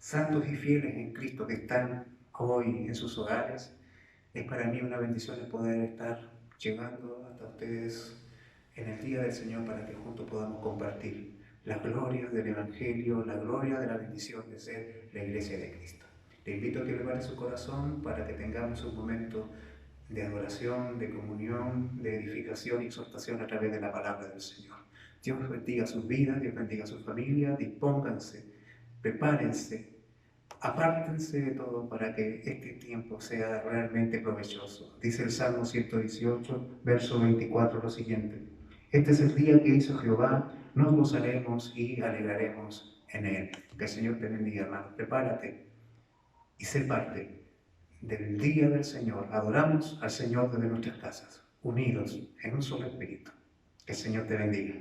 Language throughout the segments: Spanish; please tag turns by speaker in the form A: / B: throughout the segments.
A: santos y fieles en Cristo que están hoy en sus hogares. Es para mí una bendición el poder estar llegando hasta ustedes en el día del Señor para que juntos podamos compartir la gloria del Evangelio, la gloria de la bendición de ser la Iglesia de Cristo. Le invito a que prepare su corazón para que tengamos un momento de adoración, de comunión, de edificación y exhortación a través de la palabra del Señor. Dios bendiga sus vidas, Dios bendiga sus familias, dispónganse, prepárense, apártense de todo para que este tiempo sea realmente provechoso. Dice el Salmo 118, verso 24, lo siguiente: este es el día que hizo Jehová, nos gozaremos y alegraremos en él. Que el Señor te bendiga, hermano. Prepárate y sé parte del día del Señor. Adoramos al Señor desde nuestras casas, unidos en un solo espíritu. Que el Señor te bendiga.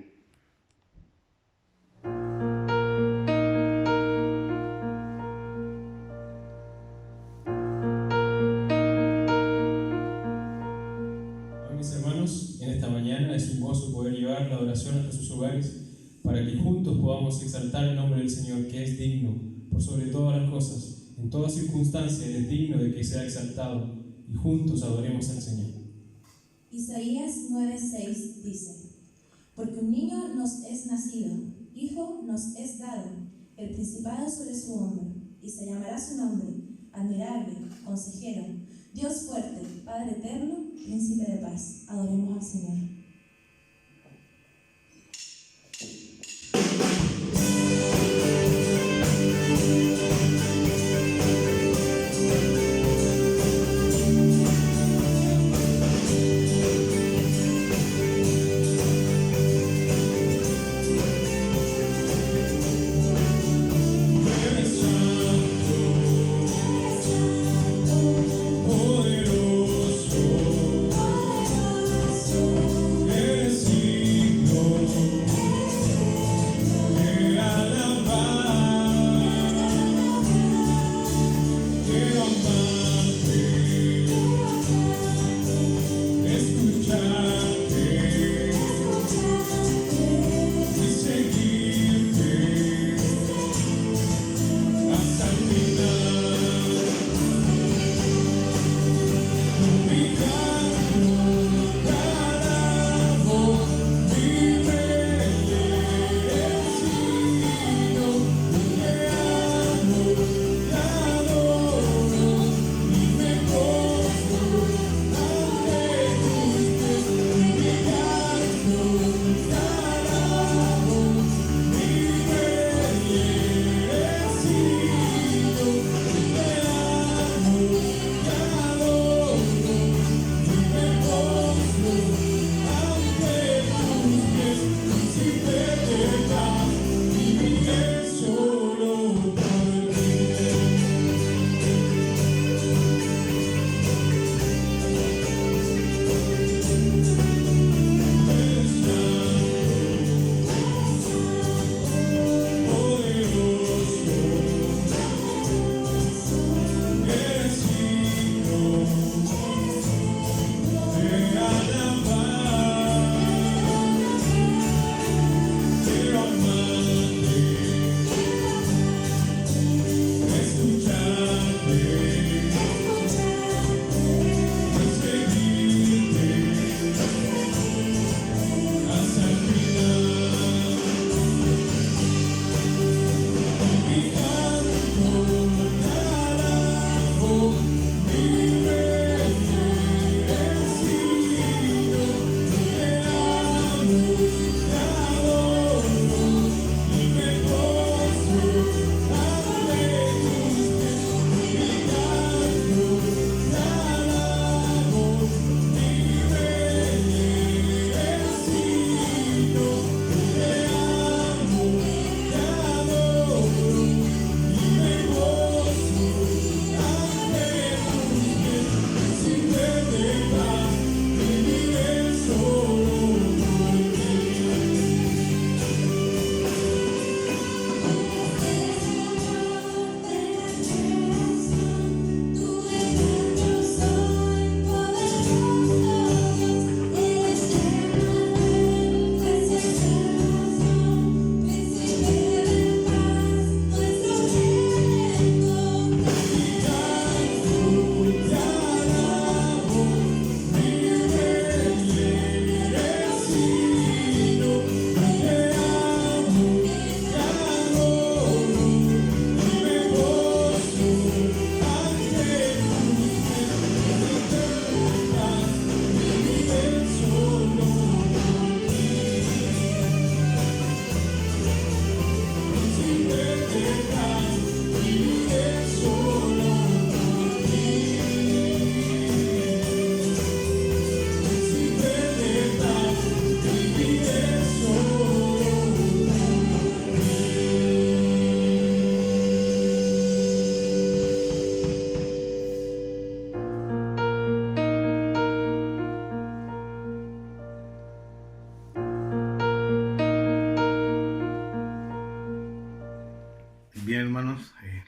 B: Mis hermanos, en esta mañana es un gozo poder llevar la adoración hasta sus hogares para que juntos podamos exaltar el nombre del Señor, que es digno por sobre todas las cosas. En toda circunstancia Él es digno de que sea exaltado, y juntos adoremos al Señor.
C: Isaías 9:6 dice: porque un niño nos es nacido, hijo nos es dado, el principado sobre su hombro, y se llamará su nombre, admirable, consejero, Dios fuerte, Padre eterno, príncipe de paz. Adoremos al Señor.
B: Poderoso,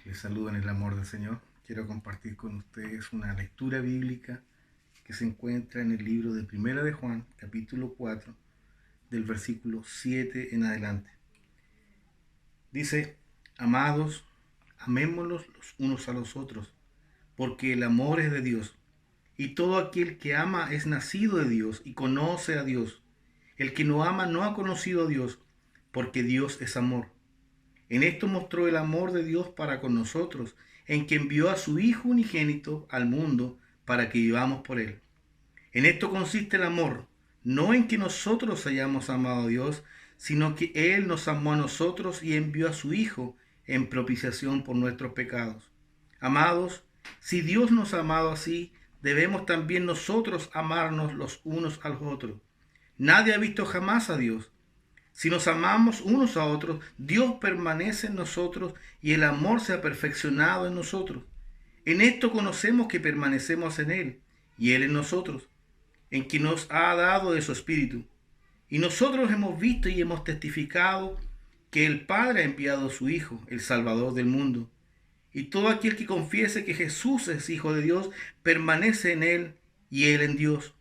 D: Les saludo en el amor del Señor. Quiero compartir con ustedes una lectura bíblica que se encuentra en el libro de Primera de Juan, capítulo 4, del versículo 7 en adelante. Dice: amados, amémonos los unos a los otros, porque el amor es de Dios, y todo aquel que ama es nacido de Dios y conoce a Dios. El que no ama no ha conocido a Dios, porque Dios es amor. En esto mostró el amor de Dios para con nosotros, en que envió a su Hijo unigénito al mundo para que vivamos por él. En esto consiste el amor, no en que nosotros hayamos amado a Dios, sino que Él nos amó a nosotros y envió a su Hijo en propiciación por nuestros pecados. Amados, si Dios nos ha amado así, debemos también nosotros amarnos los unos a los otros. Nadie ha visto jamás a Dios. Si nos amamos unos a otros, Dios permanece en nosotros y el amor se ha perfeccionado en nosotros. En esto conocemos que permanecemos en Él y Él en nosotros, en que nos ha dado de su Espíritu. Y nosotros hemos visto y hemos testificado que el Padre ha enviado a su Hijo, el Salvador del mundo. Y todo aquel que confiese que Jesús es Hijo de Dios, permanece en Él y Él en Dios.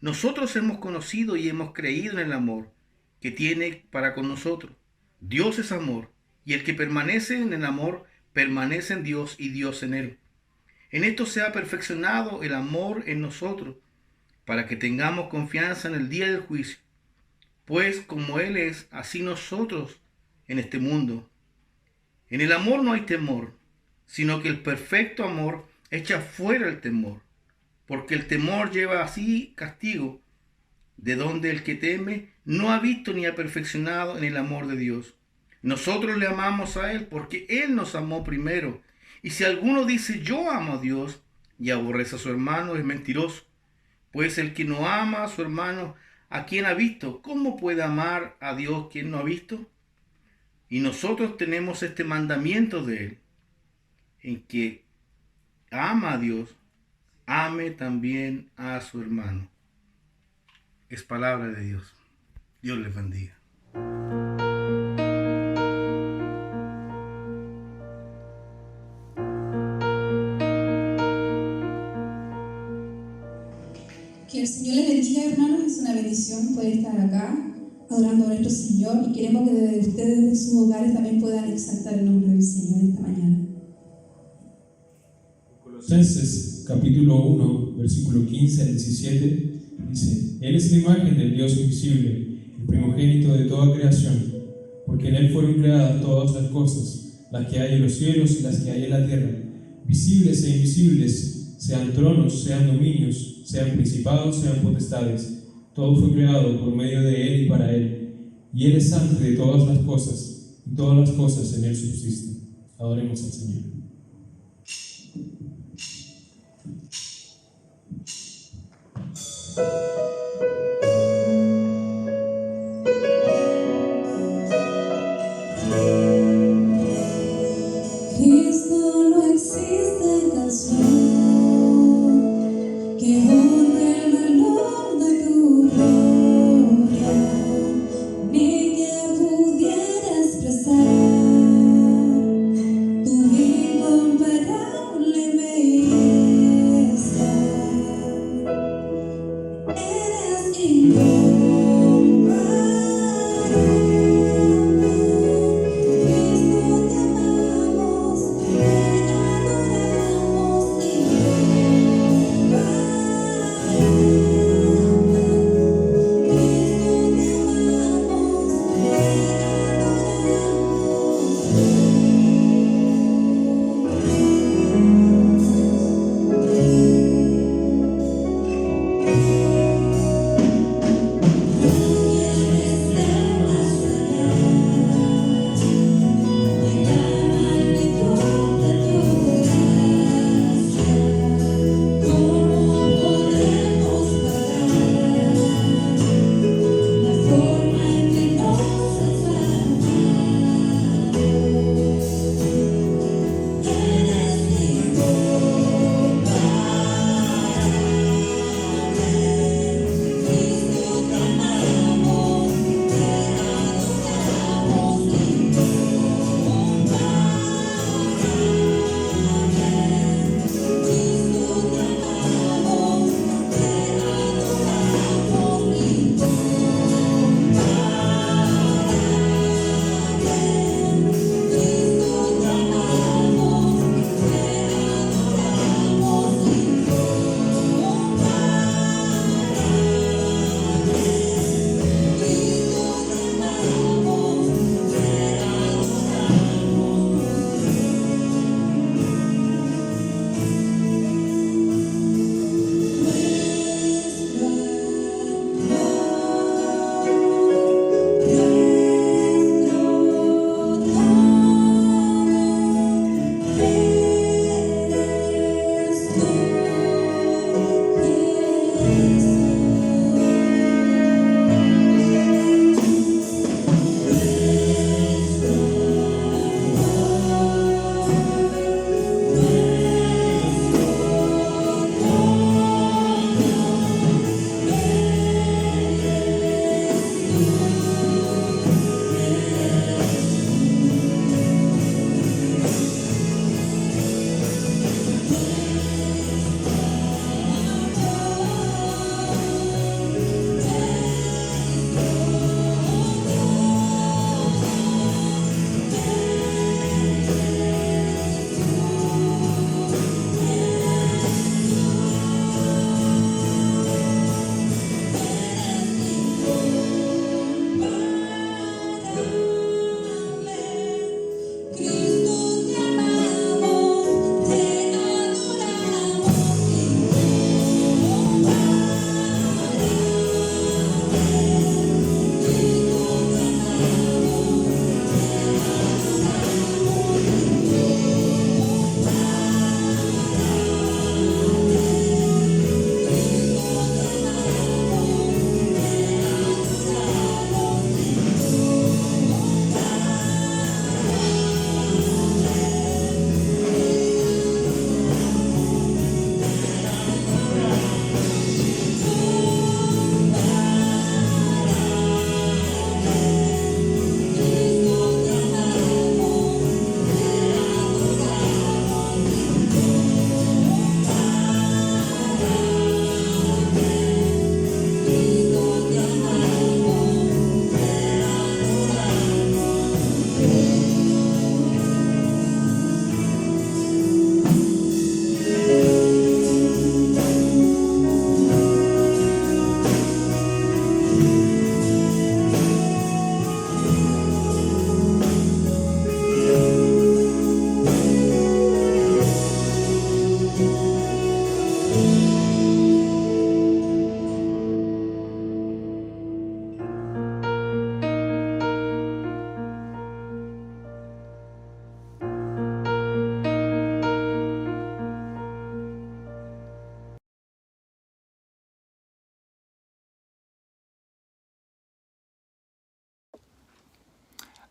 D: Nosotros hemos conocido y hemos creído en el amor que tiene para con nosotros. Dios es amor, y el que permanece en el amor, permanece en Dios y Dios en él. En esto se ha perfeccionado el amor en nosotros, para que tengamos confianza en el día del juicio. Pues como Él es, así nosotros en este mundo. En el amor no hay temor, sino que el perfecto amor echa fuera el temor, porque el temor lleva así castigo, de donde el que teme no ha visto ni ha perfeccionado en el amor de Dios. Nosotros le amamos a Él porque Él nos amó primero. Y si alguno dice yo amo a Dios y aborrece a su hermano, es mentiroso. Pues el que no ama a su hermano, a quien ha visto, ¿cómo puede amar a Dios quien no ha visto? Y nosotros tenemos este mandamiento de Él, en que ama a Dios, ame también a su hermano. Es palabra de Dios. Dios les bendiga.
C: Que el Señor les bendiga, hermanos. Es una bendición poder estar acá adorando a nuestro Señor, y queremos que desde ustedes, desde sus hogares, también puedan exaltar el nombre del Señor esta mañana.
B: Colosenses capítulo 1, versículo 15 al 17, dice: Él es la imagen del Dios invisible, el primogénito de toda creación, porque en Él fueron creadas todas las cosas, las que hay en los cielos y las que hay en la tierra, visibles e invisibles, sean tronos, sean dominios, sean principados, sean potestades. Todo fue creado por medio de Él y para Él, y Él es antes de todas las cosas, y todas las cosas en Él subsisten. Adoremos al Señor.
C: Cristo, no existe canción que honre el valor de tu gloria, ni que pudiera expresar tu incomparable belleza.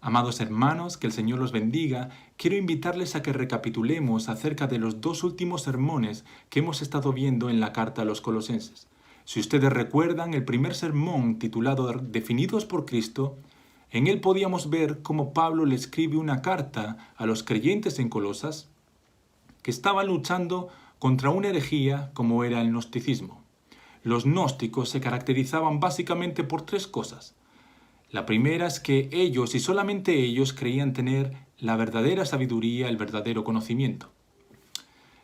E: Amados hermanos, que el Señor los bendiga. Quiero invitarles a que recapitulemos acerca de los 2 últimos sermones que hemos estado viendo en la carta a los Colosenses. Si ustedes recuerdan, el primer sermón, titulado Definidos por Cristo, en él podíamos ver cómo Pablo le escribe una carta a los creyentes en Colosas que estaban luchando contra una herejía como era el gnosticismo. Los gnósticos se caracterizaban básicamente por 3 cosas. La primera es que ellos y solamente ellos creían tener la verdadera sabiduría, el verdadero conocimiento.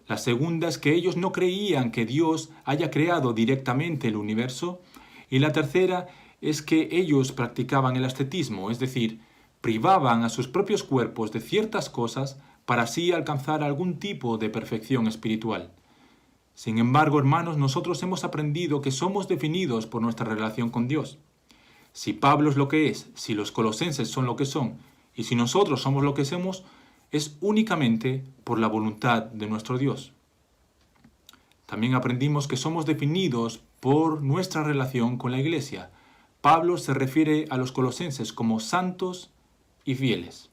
E: La segunda es que ellos no creían que Dios haya creado directamente el universo. Y la tercera es que ellos practicaban el ascetismo, es decir, privaban a sus propios cuerpos de ciertas cosas para así alcanzar algún tipo de perfección espiritual. Sin embargo, hermanos, nosotros hemos aprendido que somos definidos por nuestra relación con Dios. Si Pablo es lo que es, si los colosenses son lo que son, y si nosotros somos lo que somos, es únicamente por la voluntad de nuestro Dios. También aprendimos que somos definidos por nuestra relación con la Iglesia. Pablo se refiere a los colosenses como santos y fieles.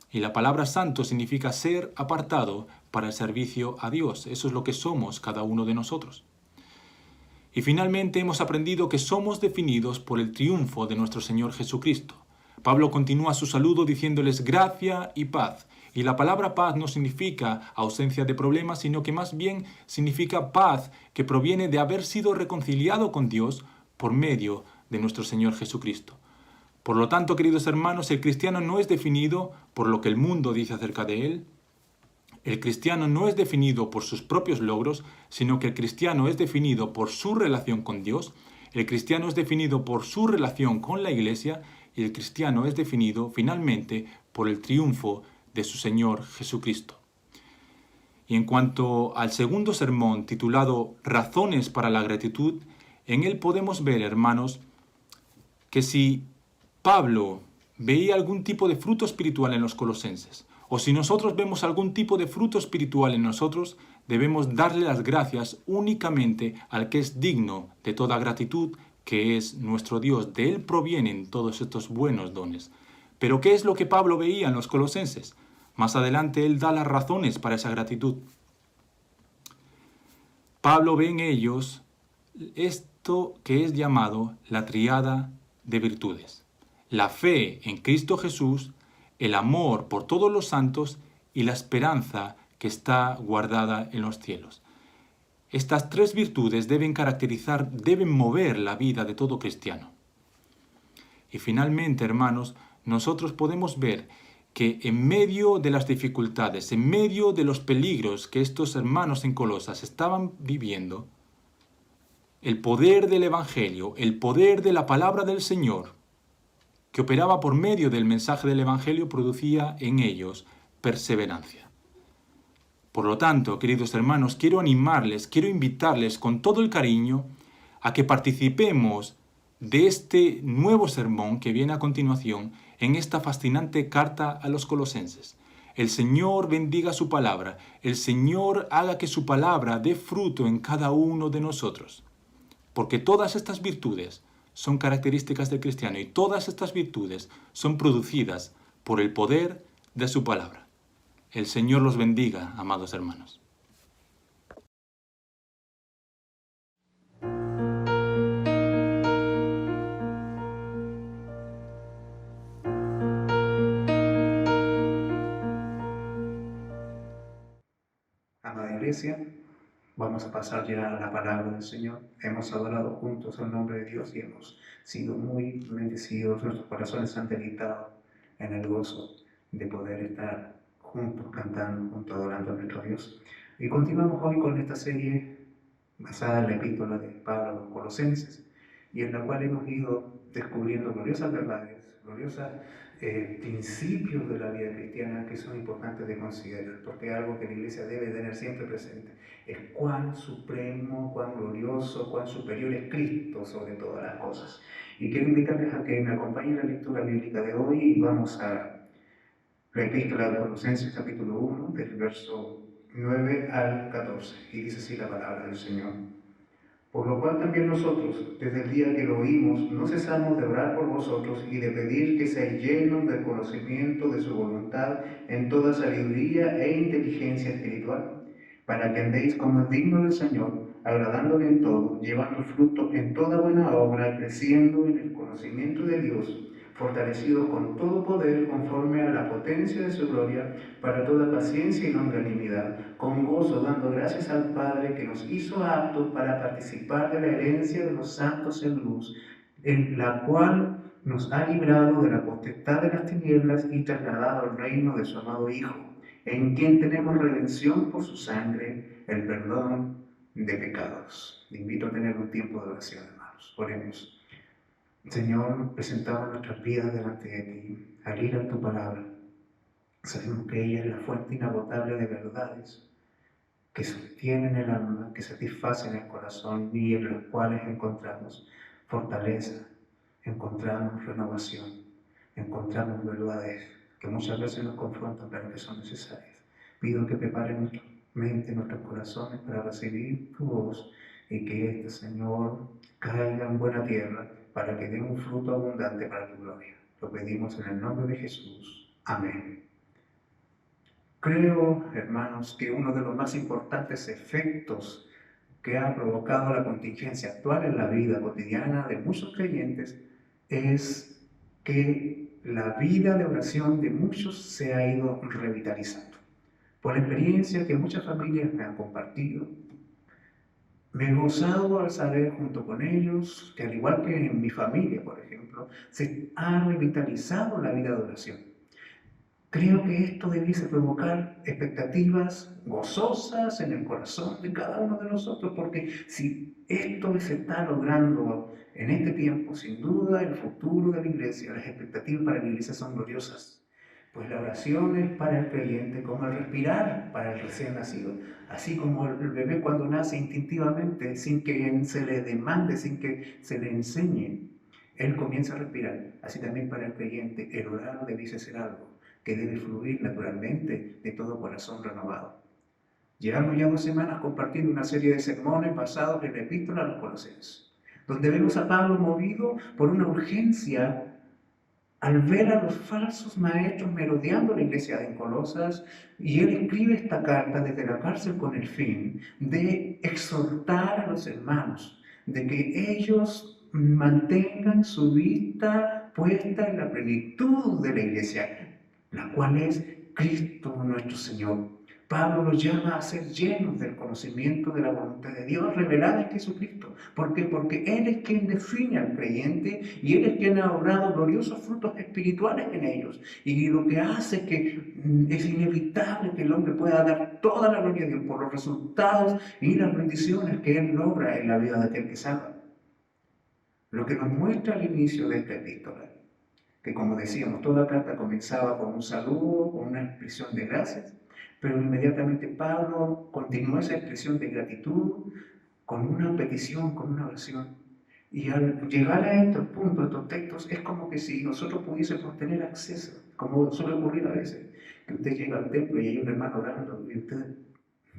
E: Y la palabra santo significa ser apartado para el servicio a Dios. Eso es lo que somos cada uno de nosotros. Y finalmente hemos aprendido que somos definidos por el triunfo de nuestro Señor Jesucristo. Pablo continúa su saludo diciéndoles gracia y paz. Y la palabra paz no significa ausencia de problemas, sino que más bien significa paz que proviene de haber sido reconciliado con Dios por medio de nuestro Señor Jesucristo. Por lo tanto, queridos hermanos, el cristiano no es definido por lo que el mundo dice acerca de él. El cristiano no es definido por sus propios logros, sino que el cristiano es definido por su relación con Dios. El cristiano es definido por su relación con la Iglesia y el cristiano es definido finalmente por el triunfo de su Señor Jesucristo. Y en cuanto al segundo sermón titulado Razones para la gratitud, en él podemos ver, hermanos, que si Pablo veía algún tipo de fruto espiritual en los colosenses, o si nosotros vemos algún tipo de fruto espiritual en nosotros, debemos darle las gracias únicamente al que es digno de toda gratitud, que es nuestro Dios. De él provienen todos estos buenos dones. Pero ¿qué es lo que Pablo veía en los colosenses? Más adelante él da las razones para esa gratitud. Pablo ve en ellos esto que es llamado la tríada de virtudes. La fe en Cristo Jesús, el amor por todos los santos y la esperanza que está guardada en los cielos. Estas 3 virtudes deben mover la vida de todo cristiano. Y finalmente, hermanos, nosotros podemos ver que en medio de las dificultades, en medio de los peligros que estos hermanos en Colosas estaban viviendo, el poder del Evangelio, el poder de la palabra del Señor, que operaba por medio del mensaje del Evangelio, producía en ellos perseverancia. Por lo tanto, queridos hermanos, quiero animarles, quiero invitarles con todo el cariño a que participemos de este nuevo sermón que viene a continuación en esta fascinante carta a los colosenses. El Señor bendiga su palabra, el Señor haga que su palabra dé fruto en cada uno de nosotros, porque todas estas virtudes son características del cristiano y todas estas virtudes son producidas por el poder de su palabra. El Señor los bendiga, amados hermanos.
A: Amada Iglesia, vamos a pasar ya a la palabra del Señor. Hemos adorado juntos el nombre de Dios y hemos sido muy bendecidos. Nuestros corazones han deleitado en el gozo de poder estar juntos, cantando, juntos, adorando a nuestro Dios. Y continuamos hoy con esta serie basada en la epístola de Pablo a los Colosenses, y en la cual hemos ido descubriendo gloriosas verdades, gloriosos principios de la vida cristiana que son importantes de considerar, porque es algo que la Iglesia debe tener siempre presente. Es cuán supremo, cuán glorioso, cuán superior es Cristo sobre todas las cosas. Y quiero invitarles a que me acompañen en la lectura bíblica de hoy y vamos a la epístola de Colosenses capítulo 1, del verso 9 al 14, y dice así la palabra del Señor. Por lo cual también nosotros, desde el día que lo oímos, no cesamos de orar por vosotros y de pedir que seáis llenos del conocimiento de su voluntad en toda sabiduría e inteligencia espiritual, para que andéis como es digno del Señor, agradándole en todo, llevando fruto en toda buena obra, creciendo en el conocimiento de Dios, fortalecidos con todo poder conforme a la potencia de su gloria, para toda paciencia y longanimidad, con gozo dando gracias al Padre que nos hizo aptos para participar de la herencia de los santos en luz, en la cual nos ha librado de la potestad de las tinieblas y trasladado al reino de su amado Hijo, en quien tenemos redención por su sangre, el perdón de pecados. Le invito a tener un tiempo de oración, hermanos. Oremos. Señor, presentamos nuestras vidas delante de ti, al ir a tu palabra. Sabemos que ella es la fuente inagotable de verdades que sostienen el alma, que satisfacen el corazón y en las cuales encontramos fortaleza, encontramos renovación, encontramos verdades que muchas veces nos confrontan pero que son necesarias. Pido que preparen nuestra mente, nuestros corazones para recibir tu voz y que este Señor caiga en buena tierra para que dé un fruto abundante para tu gloria. Lo pedimos en el nombre de Jesús. Amén. Creo, hermanos, que uno de los más importantes efectos que ha provocado la contingencia actual en la vida cotidiana de muchos creyentes es que la vida de oración de muchos se ha ido revitalizando. Por la experiencia que muchas familias me han compartido, me he gozado al saber junto con ellos que, al igual que en mi familia, por ejemplo, se ha revitalizado la vida de oración. Creo que esto debiese provocar expectativas gozosas en el corazón de cada uno de nosotros, porque si esto se está logrando en este tiempo, sin duda el futuro de la iglesia, las expectativas para la iglesia son gloriosas. Pues la oración es para el creyente como el respirar para el recién nacido. Así como el bebé cuando nace instintivamente, sin que se le demande, sin que se le enseñe, él comienza a respirar. Así también para el creyente, el orar debiese ser algo que debe fluir naturalmente de todo corazón renovado. Llevamos ya 2 semanas compartiendo una serie de sermones basados en la epístola a los Colosenses, donde vemos a Pablo movido por una urgencia al ver a los falsos maestros merodeando la iglesia de Colosas, y él escribe esta carta desde la cárcel con el fin de exhortar a los hermanos, de que ellos mantengan su vista puesta en la plenitud de la iglesia, la cual es Cristo nuestro Señor. Pablo los llama a ser llenos del conocimiento de la voluntad de Dios revelada en Jesucristo. ¿Por qué? Porque Él es quien define al creyente y Él es quien ha obrado gloriosos frutos espirituales en ellos. Y lo que hace que es inevitable que el hombre pueda dar toda la gloria a Dios por los resultados y las bendiciones que Él logra en la vida de aquel que salva. Lo que nos muestra al inicio de esta epístola, que como decíamos, toda carta comenzaba con un saludo, con una expresión de gracias, pero inmediatamente Pablo continuó esa expresión de gratitud con una petición, con una oración. Y al llegar a estos puntos, a estos textos, es como que si nosotros pudiésemos tener acceso, como suele ocurrir a veces, que usted llega al templo y hay un hermano orando y usted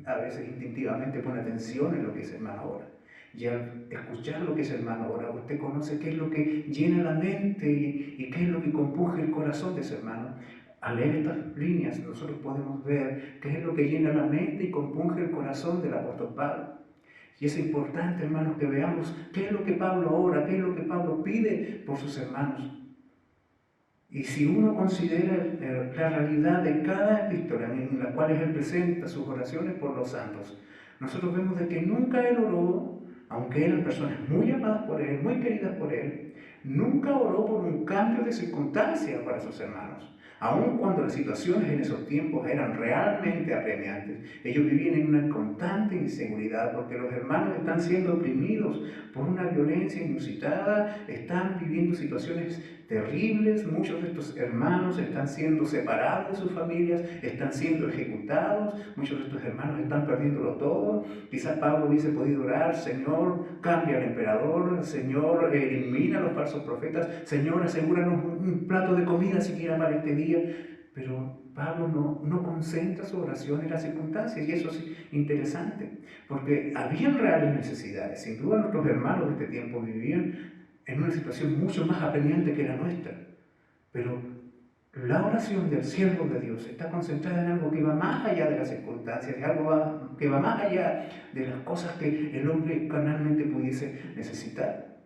A: a veces instintivamente pone atención en lo que ese hermano ora. Y al escuchar lo que ese hermano ora, usted conoce qué es lo que llena la mente y qué es lo que compunge el corazón de ese hermano. Al leer estas líneas nosotros podemos ver qué es lo que llena la mente y compunge el corazón del apóstol Pablo. Y es importante, hermanos, que veamos qué es lo que Pablo ora, qué es lo que Pablo pide por sus hermanos. Y si uno considera la realidad de cada epístola en la cual él presenta sus oraciones por los santos, nosotros vemos de que nunca él oró, aunque eran personas muy amadas por él, muy queridas por él, nunca oró por un cambio de circunstancia para sus hermanos. Aun cuando las situaciones en esos tiempos eran realmente apremiantes, ellos vivían en una constante inseguridad porque los hermanos están siendo oprimidos por una violencia inusitada, están viviendo situaciones terribles, muchos de estos hermanos están siendo separados de sus familias, están siendo ejecutados, muchos de estos hermanos están perdiéndolo todo. Quizás Pablo hubiese podido orar: Señor, cambia al emperador, Señor, elimina a los falsos profetas, Señor, asegúranos un plato de comida siquiera para este día. Pero Pablo no concentra su oración en las circunstancias, y eso es interesante, porque habían reales necesidades. Sin duda nuestros hermanos de este tiempo vivían en una situación mucho más apremiante que la nuestra, pero la oración del siervo de Dios está concentrada en algo que va más allá de las circunstancias, de algo que va más allá de las cosas que el hombre carnalmente pudiese necesitar.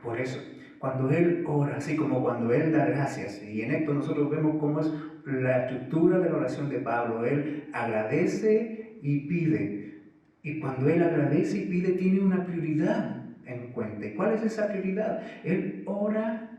A: Por eso, cuando él ora, así como cuando él da gracias, y en esto nosotros vemos cómo es la estructura de la oración de Pablo, él agradece y pide. Y cuando él agradece y pide, tiene una prioridad en cuenta. ¿Y cuál es esa prioridad? Él ora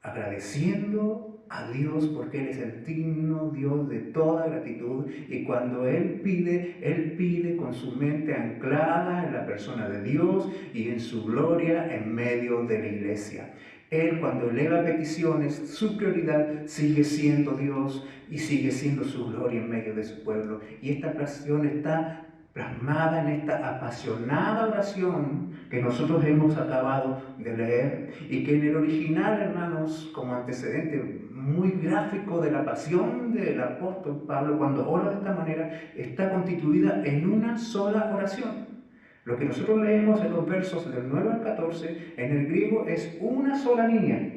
A: agradeciendo a Dios porque Él es el digno Dios de toda gratitud, y cuando Él pide con su mente anclada en la persona de Dios y en su gloria en medio de la iglesia. Él, cuando eleva peticiones, su prioridad sigue siendo Dios y sigue siendo su gloria en medio de su pueblo. Y esta oración está plasmada en esta apasionada oración que nosotros hemos acabado de leer, y que en el original, hermanos, como antecedente muy gráfico de la pasión del apóstol Pablo, cuando ora de esta manera, está constituida en una sola oración. Lo que nosotros leemos en los versos del 9 al 14, en el griego es una sola línea,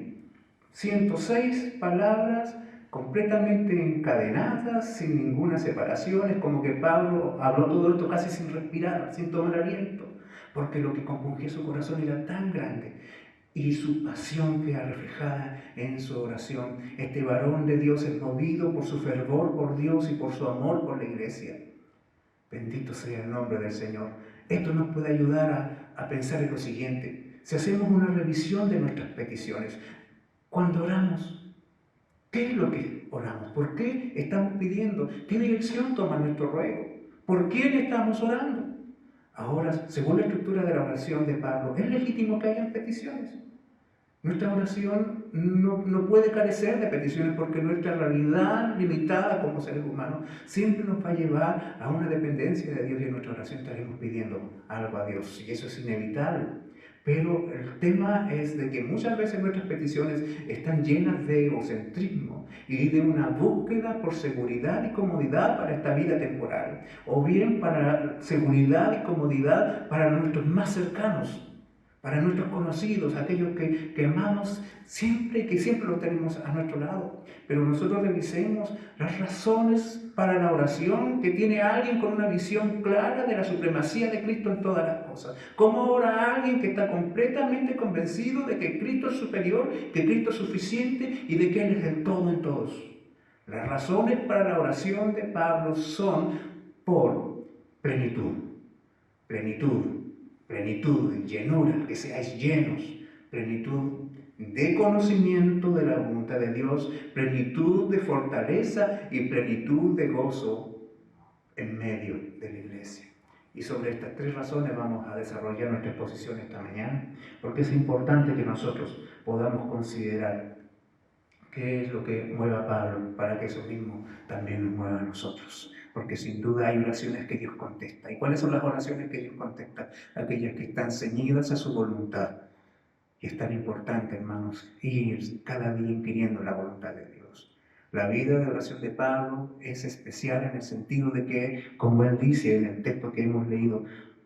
A: 106 palabras completamente encadenadas, sin ninguna separación. Es como que Pablo habló todo esto casi sin respirar, sin tomar aliento, porque lo que compungía su corazón era tan grande, y su pasión queda reflejada en su oración. Este varón de Dios es movido por su fervor por Dios y por su amor por la iglesia. Bendito sea el nombre del Señor. Esto nos puede ayudar a pensar en lo siguiente. Si hacemos una revisión de nuestras peticiones, cuando oramos, ¿qué es lo que oramos? ¿Por qué estamos pidiendo? ¿Qué dirección toma nuestro ruego? ¿Por quién estamos orando? Ahora, según la estructura de la oración de Pablo, es legítimo que hayan peticiones. Nuestra oración no puede carecer de peticiones, porque nuestra realidad limitada como seres humanos siempre nos va a llevar a una dependencia de Dios, y en nuestra oración estaremos pidiendo algo a Dios, y eso es inevitable. Pero el tema es de que muchas veces nuestras peticiones están llenas de egocentrismo y de una búsqueda por seguridad y comodidad para esta vida temporal, o bien para seguridad y comodidad para nuestros más cercanos, para nuestros conocidos, aquellos que amamos siempre y que siempre los tenemos a nuestro lado. Pero nosotros revisemos las razones para la oración que tiene alguien con una visión clara de la supremacía de Cristo en todas las cosas. ¿Cómo ora alguien que está completamente convencido de que Cristo es superior, que Cristo es suficiente y de que Él es el todo en todos? Las razones para la oración de Pablo son por plenitud, llenura, que seáis llenos, plenitud de conocimiento de la voluntad de Dios, plenitud de fortaleza y plenitud de gozo en medio de la iglesia. Y sobre estas tres razones vamos a desarrollar nuestra exposición esta mañana, porque es importante que nosotros podamos considerar qué es lo que mueve a Pablo, para que eso mismo también nos mueva a nosotros. Porque sin duda hay oraciones que Dios contesta. ¿Y cuáles son las oraciones que Dios contesta? Aquellas que están ceñidas a su voluntad. Y es tan importante, hermanos, ir cada día inquiriendo la voluntad de Dios. La vida de oración de Pablo es especial en el sentido de que, como él dice en el texto que hemos leído,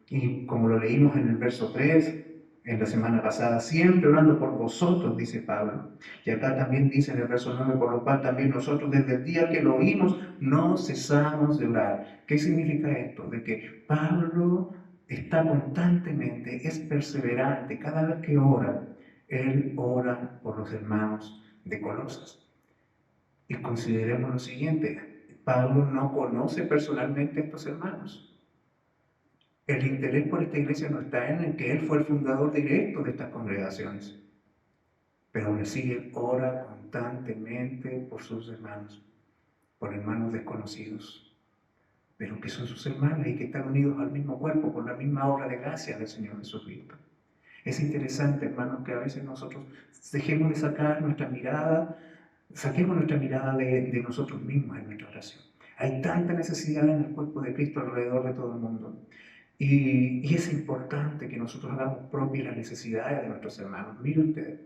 A: y como lo leímos en el verso 3, en la semana pasada, siempre orando por vosotros, dice Pablo. Y acá también dice en el verso 9, por lo cual también nosotros desde el día que lo oímos no cesamos de orar. ¿Qué significa esto? De que Pablo está constantemente, es perseverante. Cada vez que ora, él ora por los hermanos de Colosas. Y consideremos lo siguiente, Pablo no conoce personalmente a estos hermanos. El interés por esta iglesia no está en que él fue el fundador directo de estas congregaciones, pero aún así él ora constantemente por sus hermanos, por hermanos desconocidos, pero que son sus hermanos y que están unidos al mismo cuerpo por la misma obra de gracia del Señor Jesucristo. Es interesante, hermanos, que a veces nosotros dejemos de saquemos nuestra mirada de nosotros mismos en nuestra oración. Hay tanta necesidad en el cuerpo de Cristo alrededor de todo el mundo. Y es importante que nosotros hagamos propias las necesidades de nuestros hermanos. Mire usted,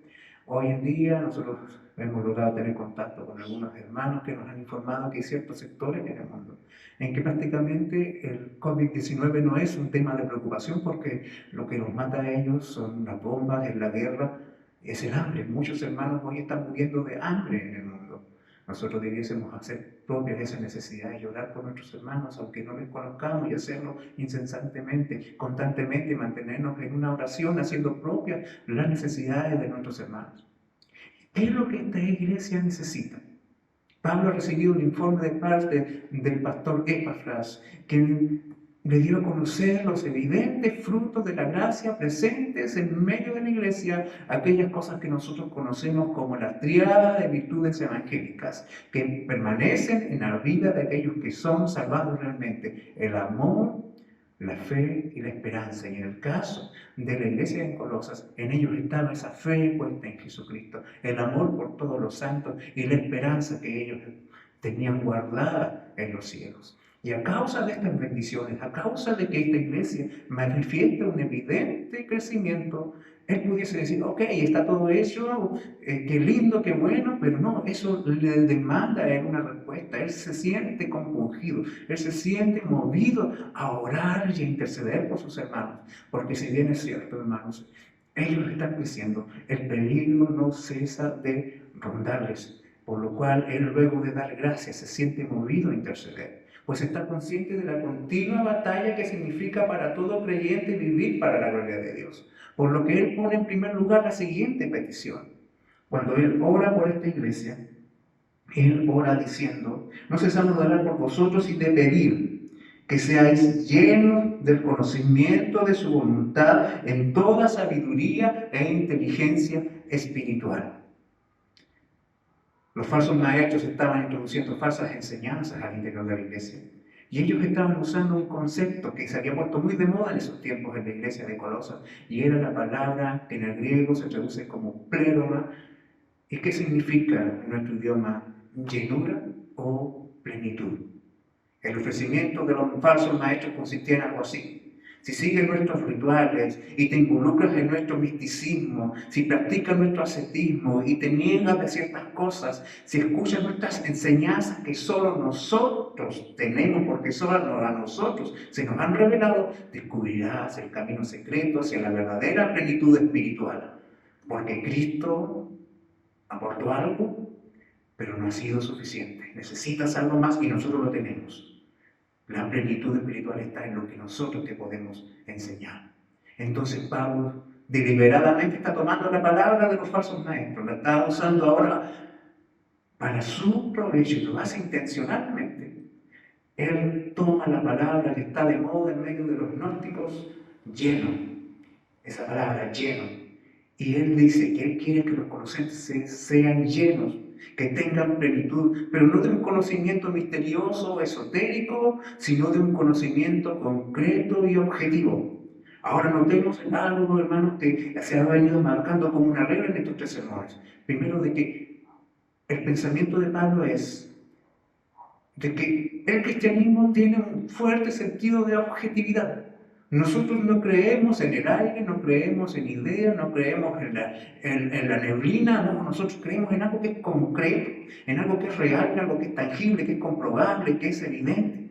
A: Hoy en día nosotros hemos logrado tener contacto con algunos hermanos que nos han informado que hay ciertos sectores en el mundo en que prácticamente el COVID-19 no es un tema de preocupación porque lo que los mata a ellos son las bombas, es la guerra, es el hambre. Muchos hermanos hoy están muriendo de hambre en el mundo. Nosotros debiésemos hacer propias esas necesidades y orar por nuestros hermanos, aunque no les conozcamos, y hacerlo incesantemente, constantemente, mantenernos en una oración, haciendo propias las necesidades de nuestros hermanos. ¿Qué es lo que esta iglesia necesita? Pablo ha recibido un informe de parte del pastor Epafras, quien le dio a conocer los evidentes frutos de la gracia presentes en medio de la iglesia, aquellas cosas que nosotros conocemos como la triada de virtudes evangélicas, que permanecen en la vida de aquellos que son salvados realmente: el amor, la fe y la esperanza. Y en el caso de la iglesia de Colosas, en ellos estaba esa fe puesta en Jesucristo, el amor por todos los santos y la esperanza que ellos tenían guardada en los cielos. Y a causa de estas bendiciones, a causa de que esta iglesia manifiesta un evidente crecimiento, él pudiese decir: ok, está todo hecho, qué lindo, qué bueno, pero no, eso le demanda a él una respuesta. Él se siente compungido, él se siente movido a orar y a interceder por sus hermanos, porque si bien es cierto, hermanos, ellos están creciendo, el peligro no cesa de rondarles, por lo cual él, luego de dar gracias, se siente movido a interceder, pues está consciente de la continua batalla que significa para todo creyente vivir para la gloria de Dios, por lo que él pone en primer lugar la siguiente petición. Cuando él ora por esta iglesia, él ora diciendo: no cesamos de orar por vosotros y de pedir que seáis llenos del conocimiento de su voluntad en toda sabiduría e inteligencia espiritual. Los falsos maestros estaban introduciendo falsas enseñanzas al interior de la iglesia. Y ellos estaban usando un concepto que se había puesto muy de moda en esos tiempos en la iglesia de Colosas, y era la palabra que en el griego se traduce como pléroma, y que significa en nuestro idioma llenura o plenitud. El ofrecimiento de los falsos maestros consistía en algo así: si sigues nuestros rituales y te involucras en nuestro misticismo, si practicas nuestro ascetismo y te niegas de ciertas cosas, si escuchas nuestras enseñanzas que solo nosotros tenemos, porque solo a nosotros se nos han revelado, descubrirás el camino secreto hacia la verdadera plenitud espiritual. Porque Cristo aportó algo, pero no ha sido suficiente. Necesitas algo más y nosotros lo tenemos. La plenitud espiritual está en lo que nosotros te podemos enseñar. Entonces Pablo deliberadamente está tomando la palabra de los falsos maestros, la está usando ahora para su provecho y lo hace intencionalmente. Él toma la palabra que está de moda en medio de los gnósticos, lleno, esa palabra lleno, y él dice que él quiere que los colosenses sean llenos, que tengan plenitud, pero no de un conocimiento misterioso, esotérico, sino de un conocimiento concreto y objetivo. Ahora notemos algo, hermanos, que se ha venido marcando como una regla en estos 3 sermones. Primero, de que el pensamiento de Pablo es de que el cristianismo tiene un fuerte sentido de objetividad. Nosotros no creemos en el aire, no creemos en ideas, no creemos en la neblina, no, nosotros creemos en algo que es concreto, en algo que es real, en algo que es tangible, que es comprobable, que es evidente.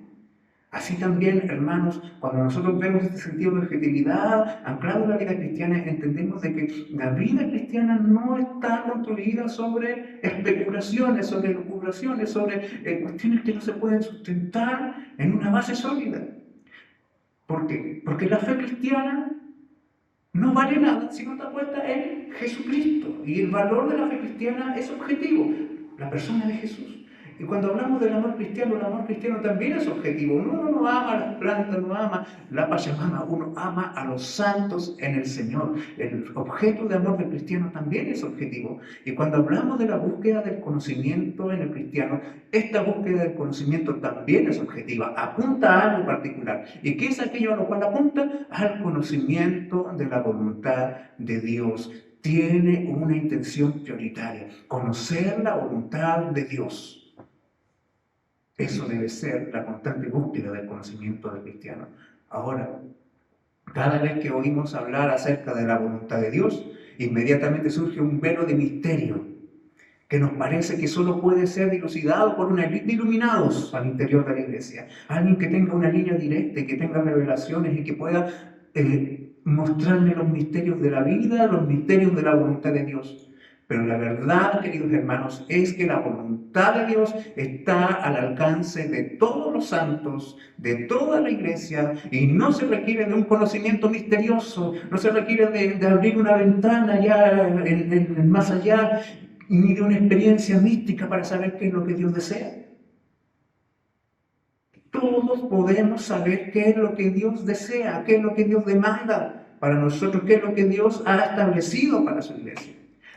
A: Así también, hermanos, cuando nosotros vemos este sentido de objetividad anclado en la vida cristiana, entendemos de que la vida cristiana no está construida sobre especulaciones, sobre elucubraciones, sobre cuestiones que no se pueden sustentar en una base sólida. ¿Por qué? Porque la fe cristiana no vale nada si no está puesta en Jesucristo. Y el valor de la fe cristiana es objetivo, la persona de Jesús. Y cuando hablamos del amor cristiano, el amor cristiano también es objetivo. Uno no ama a las plantas, no ama la Pachamama, uno ama a los santos en el Señor. El objeto de amor del cristiano también es objetivo. Y cuando hablamos de la búsqueda del conocimiento en el cristiano, esta búsqueda del conocimiento también es objetiva, apunta a algo particular. ¿Y qué es aquello a lo cual apunta? Al conocimiento de la voluntad de Dios. Tiene una intención prioritaria: conocer la voluntad de Dios. Eso debe ser la constante búsqueda del conocimiento del cristiano. Ahora, cada vez que oímos hablar acerca de la voluntad de Dios, inmediatamente surge un velo de misterio que nos parece que solo puede ser dilucidado por una élite de iluminados al interior de la iglesia. Alguien que tenga una línea directa y que tenga revelaciones y que pueda mostrarme los misterios de la vida, los misterios de la voluntad de Dios. Pero la verdad, queridos hermanos, es que la voluntad de Dios está al alcance de todos los santos, de toda la iglesia, y no se requiere de un conocimiento misterioso, no se requiere de abrir una ventana ya en más allá, ni de una experiencia mística para saber qué es lo que Dios desea. Todos podemos saber qué es lo que Dios desea, qué es lo que Dios demanda para nosotros, qué es lo que Dios ha establecido para su iglesia.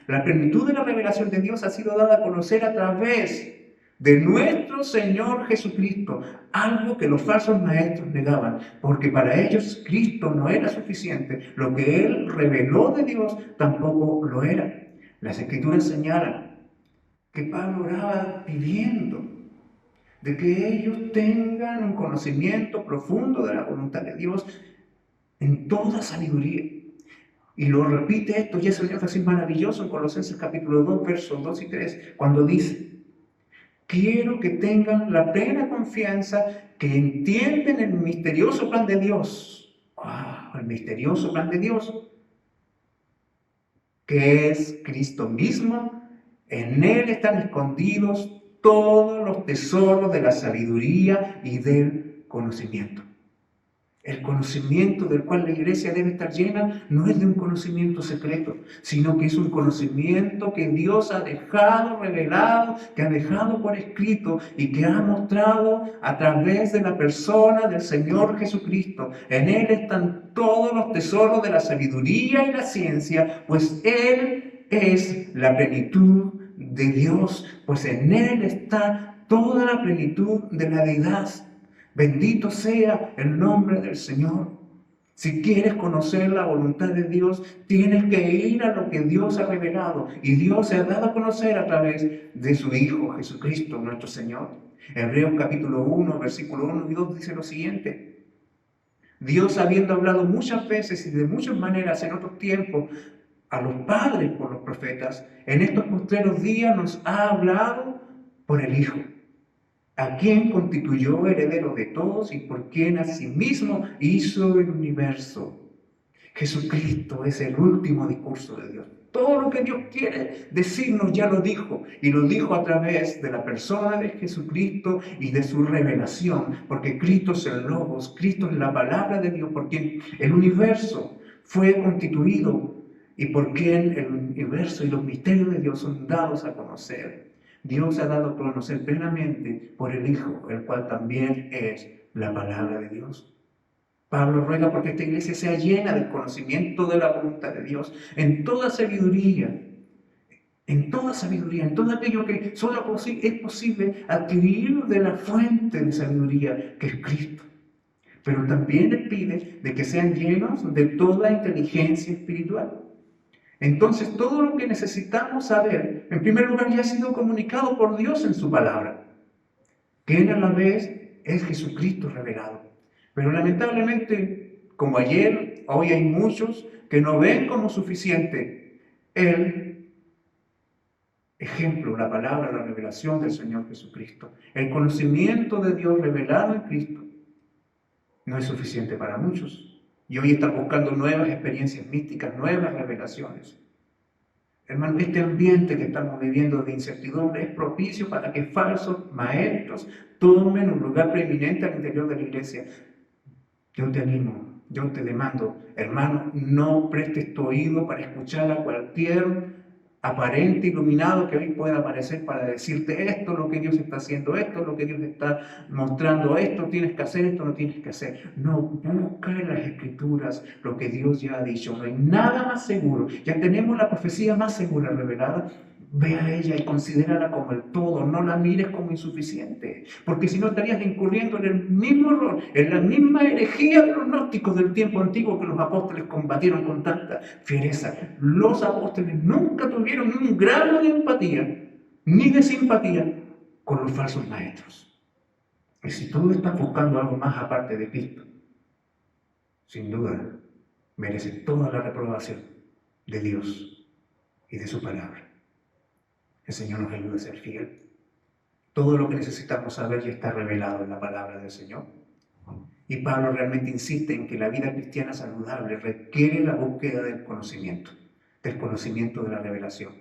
A: La plenitud de la revelación de Dios ha sido dada a conocer a través de nuestro Señor Jesucristo, algo que los falsos maestros negaban, porque para ellos Cristo no era suficiente. Lo que Él reveló de Dios tampoco lo era. Las Escrituras señalan que Pablo oraba pidiendo de que ellos tengan un conocimiento profundo de la voluntad de Dios en toda sabiduría. Y lo repite esto, y es un énfasis maravilloso en Colosenses capítulo 2, versos 2 y 3, cuando dice: quiero que tengan la plena confianza, que entienden el misterioso plan de Dios. ¡Wow! El misterioso plan de Dios, que es Cristo mismo. En Él están escondidos todos los tesoros de la sabiduría y del conocimiento. El conocimiento del cual la iglesia debe estar llena no es de un conocimiento secreto, sino que es un conocimiento que Dios ha dejado revelado, que ha dejado por escrito y que ha mostrado a través de la persona del Señor Jesucristo. En Él están todos los tesoros de la sabiduría y la ciencia, pues Él es la plenitud de Dios, pues en Él está toda la plenitud de la deidad. Bendito sea el nombre del Señor. Si quieres conocer la voluntad de Dios, tienes que ir a lo que Dios ha revelado. Y Dios se ha dado a conocer a través de su Hijo Jesucristo, nuestro Señor. Hebreos capítulo 1, versículo 1 y 2 dice lo siguiente: Dios, habiendo hablado muchas veces y de muchas maneras en otros tiempos a los padres por los profetas, en estos postreros días nos ha hablado por el Hijo, a quien constituyó heredero de todos y por quien asimismo hizo el universo. Jesucristo es el último discurso de Dios. Todo lo que Dios quiere decirnos ya lo dijo, y lo dijo a través de la persona de Jesucristo y de su revelación, porque Cristo es el Logos, Cristo es la palabra de Dios, por quien el universo fue constituido y por quien el universo y los misterios de Dios son dados a conocer. Dios ha dado a conocer plenamente por el Hijo, el cual también es la palabra de Dios. Pablo ruega porque esta iglesia sea llena del conocimiento de la voluntad de Dios, en toda sabiduría, en todo aquello que solo es posible adquirir de la fuente de sabiduría que es Cristo. Pero también le pide de que sean llenos de toda inteligencia espiritual. Entonces, todo lo que necesitamos saber, en primer lugar, ya ha sido comunicado por Dios en su palabra, que Él a la vez es Jesucristo revelado. Pero lamentablemente, como ayer, hoy hay muchos que no ven como suficiente el ejemplo, la palabra, la revelación del Señor Jesucristo. El conocimiento de Dios revelado en Cristo no es suficiente para muchos. Y hoy están buscando nuevas experiencias místicas, nuevas revelaciones. Hermano, este ambiente que estamos viviendo de incertidumbre es propicio para que falsos maestros tomen un lugar preeminente al interior de la iglesia. Yo te animo, yo te demando, hermano, no prestes tu oído para escuchar a cualquier aparente iluminado que hoy pueda aparecer para decirte esto es lo que Dios está haciendo, esto es lo que Dios está mostrando, esto tienes que hacer, esto no tienes que hacer. No, busca en las Escrituras lo que Dios ya ha dicho. No hay nada más seguro. Ya tenemos la profecía más segura revelada. Ve a ella y considérala como el todo, no la mires como insuficiente, porque si no estarías incurriendo en el mismo error, en la misma herejía de los gnósticos del tiempo antiguo que los apóstoles combatieron con tanta fiereza. Los apóstoles nunca tuvieron ni un grado de empatía ni de simpatía con los falsos maestros. Y si tú estás buscando algo más aparte de Cristo, sin duda mereces toda la reprobación de Dios y de su palabra. El Señor nos ayuda a ser fiel. Todo lo que necesitamos saber ya está revelado en la palabra del Señor. Y Pablo realmente insiste en que la vida cristiana saludable requiere la búsqueda del conocimiento de la revelación.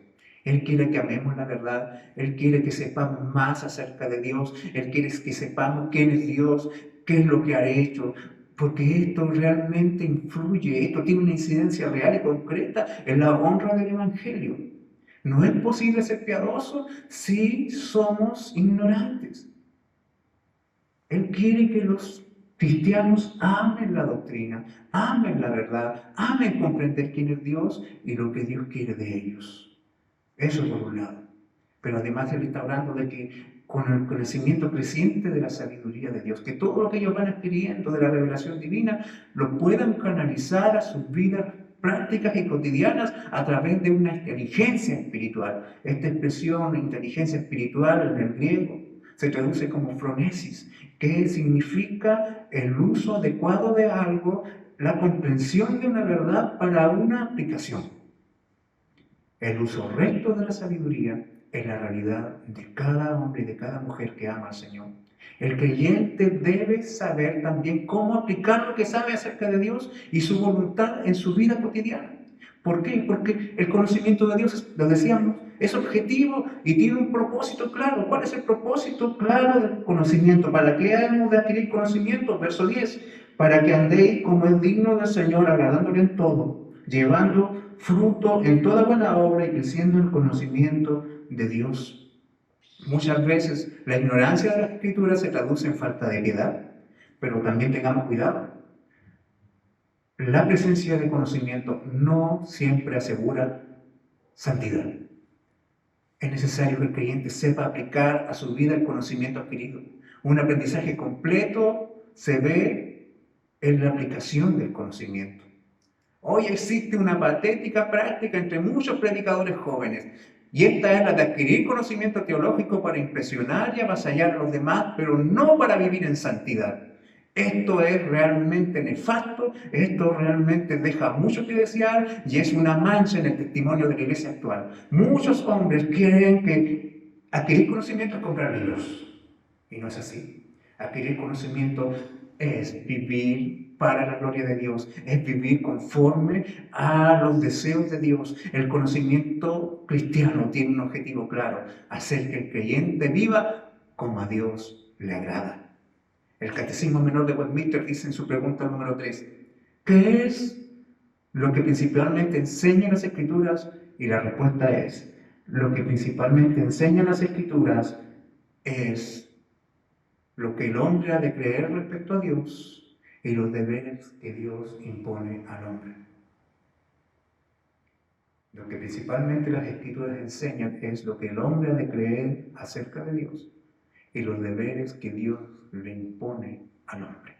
A: Él quiere que amemos la verdad, Él quiere que sepamos más acerca de Dios, Él quiere que sepamos quién es Dios, qué es lo que ha hecho, porque esto realmente influye, esto tiene una incidencia real y concreta en la honra del Evangelio. No es posible ser piadoso si somos ignorantes. Él quiere que los cristianos amen la doctrina, amen la verdad, amen comprender quién es Dios y lo que Dios quiere de ellos. Eso por un lado. Pero además Él está hablando de que con el conocimiento creciente de la sabiduría de Dios, que todo lo que ellos van adquiriendo de la revelación divina lo puedan canalizar a sus vidas prácticas y cotidianas a través de una inteligencia espiritual. Esta expresión, inteligencia espiritual, en el griego, se traduce como phronesis, que significa el uso adecuado de algo, la comprensión de una verdad para una aplicación. El uso recto de la sabiduría es la realidad de cada hombre y de cada mujer que ama al Señor. El creyente debe saber también cómo aplicar lo que sabe acerca de Dios y su voluntad en su vida cotidiana. ¿Por qué? Porque el conocimiento de Dios, lo decíamos, es objetivo y tiene un propósito claro. ¿Cuál es el propósito claro del conocimiento? ¿Para qué hemos de adquirir conocimiento? Verso 10. Para que andéis como es digno del Señor, agradándole en todo, llevando fruto en toda buena obra y creciendo en el conocimiento de Dios. Muchas veces la ignorancia de las Escrituras se traduce en falta de piedad, pero también tengamos cuidado. La presencia de conocimiento no siempre asegura santidad. Es necesario que el creyente sepa aplicar a su vida el conocimiento adquirido. Un aprendizaje completo se ve en la aplicación del conocimiento. Hoy existe una patética práctica entre muchos predicadores jóvenes, y esta es la de adquirir conocimiento teológico para impresionar y avasallar a los demás, pero no para vivir en santidad. Esto es realmente nefasto, esto realmente deja mucho que desear y es una mancha en el testimonio de la iglesia actual. Muchos hombres creen que adquirir conocimiento es comprar libros, y no es así. Adquirir conocimiento es vivir para la gloria de Dios, es vivir conforme a los deseos de Dios. El conocimiento cristiano tiene un objetivo claro: hacer que el creyente viva como a Dios le agrada. El Catecismo Menor de Westminster dice en su pregunta número 3, ¿qué es lo que principalmente enseñan las Escrituras? Y la respuesta es, lo que principalmente enseñan las Escrituras es lo que el hombre ha de creer respecto a Dios y los deberes que Dios impone al hombre. Lo que principalmente las Escrituras enseñan es lo que el hombre ha de creer acerca de Dios y los deberes que Dios le impone al hombre.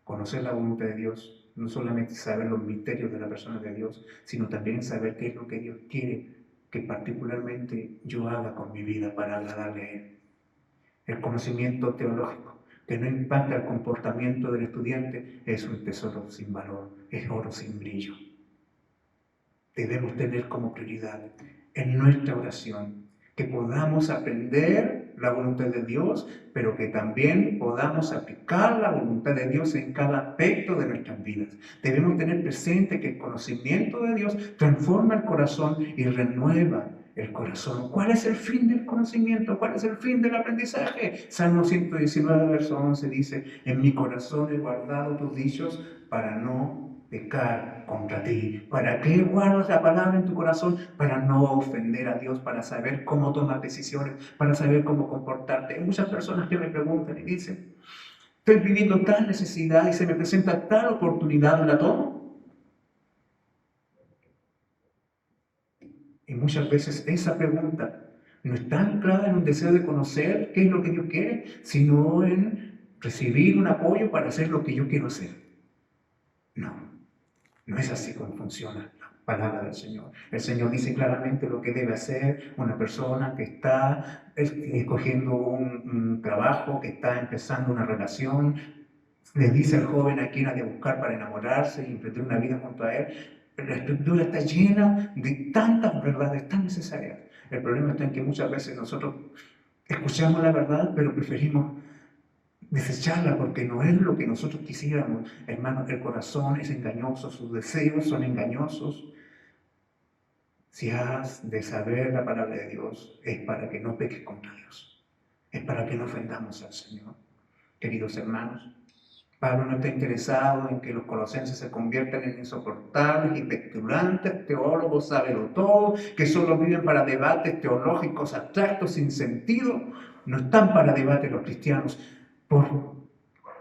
A: Conocer la voluntad de Dios, no solamente saber los misterios de la persona de Dios, sino también saber qué es lo que Dios quiere que particularmente yo haga con mi vida para agradarle a Él. El conocimiento teológico, que no impacta el comportamiento del estudiante, es un tesoro sin valor, es oro sin brillo. Debemos tener como prioridad en nuestra oración que podamos aprender la voluntad de Dios, pero que también podamos aplicar la voluntad de Dios en cada aspecto de nuestras vidas. Debemos tener presente que el conocimiento de Dios transforma el corazón y renueva el corazón. ¿Cuál es el fin del conocimiento? ¿Cuál es el fin del aprendizaje? Salmo 119, verso 11 dice, en mi corazón he guardado tus dichos para no pecar contra ti. ¿Para qué guardas la palabra en tu corazón? Para no ofender a Dios, para saber cómo tomar decisiones, para saber cómo comportarte. Hay muchas personas que me preguntan y dicen, estoy viviendo tal necesidad y se me presenta tal oportunidad, ¿la tomo? Y muchas veces esa pregunta no está anclada en un deseo de conocer qué es lo que Dios quiere, sino en recibir un apoyo para hacer lo que yo quiero hacer. No es así como funciona la palabra del Señor. El Señor dice claramente lo que debe hacer una persona que está escogiendo un trabajo, que está empezando una relación. Le dice al joven a quien ha de buscar para enamorarse y emprender una vida junto a él. La Escritura está llena de tantas verdades tan necesarias. El problema está en que muchas veces nosotros escuchamos la verdad, pero preferimos desecharla porque no es lo que nosotros quisiéramos. Hermanos, el corazón es engañoso, sus deseos son engañosos. Si has de saber la palabra de Dios, es para que no peques contra Dios. Es para que no ofendamos al Señor. Queridos hermanos, Pablo no está interesado en que los colosenses se conviertan en insoportables y petulantes teólogos sabelotodos que solo viven para debates teológicos abstractos sin sentido. No están para debate los cristianos por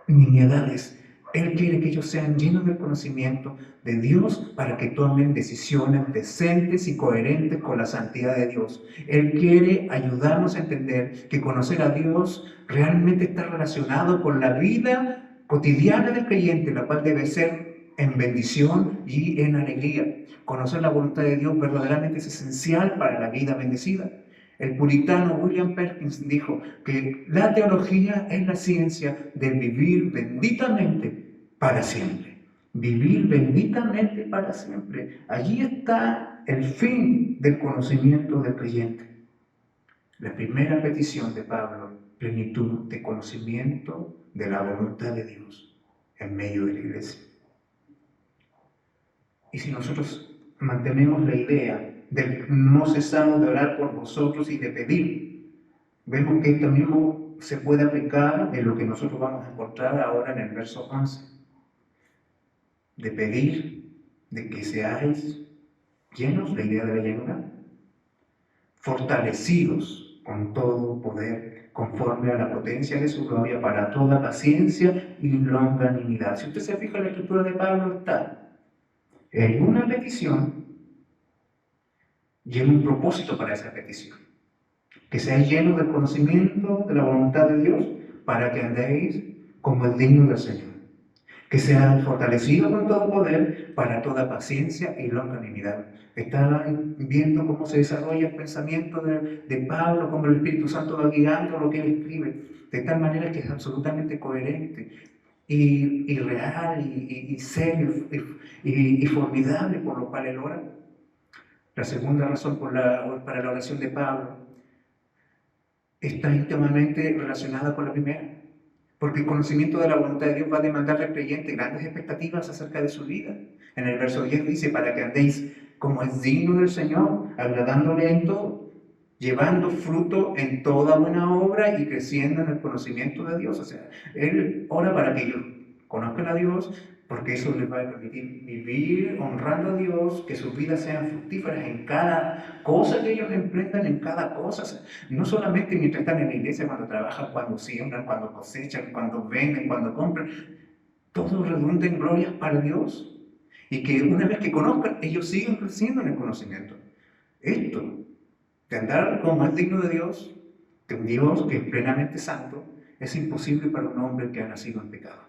A: nimiedades. Él quiere que ellos sean llenos del conocimiento de Dios para que tomen decisiones decentes y coherentes con la santidad de Dios. Él quiere ayudarnos a entender que conocer a Dios realmente está relacionado con la vida cotidiana del creyente, la cual debe ser en bendición y en alegría. Conocer la voluntad de Dios verdaderamente es esencial para la vida bendecida. El puritano William Perkins dijo que la teología es la ciencia de vivir benditamente para siempre. Vivir benditamente para siempre. Allí está el fin del conocimiento del creyente. La primera petición de Pablo, plenitud de conocimiento de la voluntad de Dios en medio de la iglesia. Y si nosotros mantenemos la idea del no cesamos de orar por vosotros y de pedir, vemos que esto mismo se puede aplicar en lo que nosotros vamos a encontrar ahora en el verso 11. De pedir, de que seáis llenos, la idea de la llenura, fortalecidos con todo poder, conforme a la potencia de su gloria, para toda paciencia y longanimidad. Si usted se fija en la escritura de Pablo, está en una petición y en un propósito para esa petición. Que seáis llenos del conocimiento de la voluntad de Dios, para que andéis como es digno del Señor. Que sean fortalecidos con todo poder para toda paciencia y longanimidad. Estaban viendo cómo se desarrolla el pensamiento de Pablo, cómo el Espíritu Santo va guiando lo que él escribe, de tal manera que es absolutamente coherente y real y serio y formidable por lo cual él ora. La segunda razón para la oración de Pablo está íntimamente relacionada con la primera. Porque el conocimiento de la voluntad de Dios va a demandar al creyente grandes expectativas acerca de su vida. En el verso 10 dice, para que andéis como es digno del Señor, agradándole en todo, llevando fruto en toda buena obra y creciendo en el conocimiento de Dios. O sea, Él ora para que ellos conozcan a Dios, porque eso les va a permitir vivir honrando a Dios, que sus vidas sean fructíferas en cada cosa que ellos emprendan, en cada cosa. O sea, no solamente mientras están en la iglesia, cuando trabajan, cuando siembran, cuando cosechan, cuando venden, cuando compran. Todo redunda en glorias para Dios. Y que una vez que conozcan, ellos siguen creciendo en el conocimiento. Esto, de andar como es digno de Dios, de un Dios que es plenamente santo, es imposible para un hombre que ha nacido en pecado.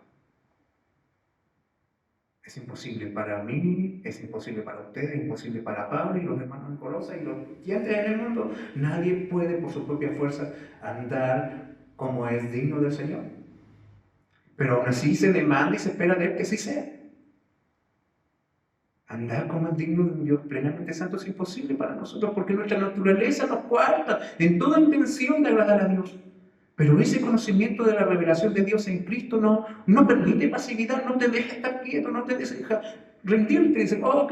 A: Es imposible para mí, es imposible para ustedes, es imposible para Pablo y los hermanos en Colosa y los creyentes en el mundo. Nadie puede por su propia fuerza andar como es digno del Señor. Pero aún así se demanda y se espera de él que sí sea. Andar como es digno de un Dios plenamente santo es imposible para nosotros porque nuestra naturaleza nos coarta en toda intención de agradar a Dios. Pero ese conocimiento de la revelación de Dios en Cristo no permite pasividad, no te deja estar quieto, no te deja rendirte. Dice, ok,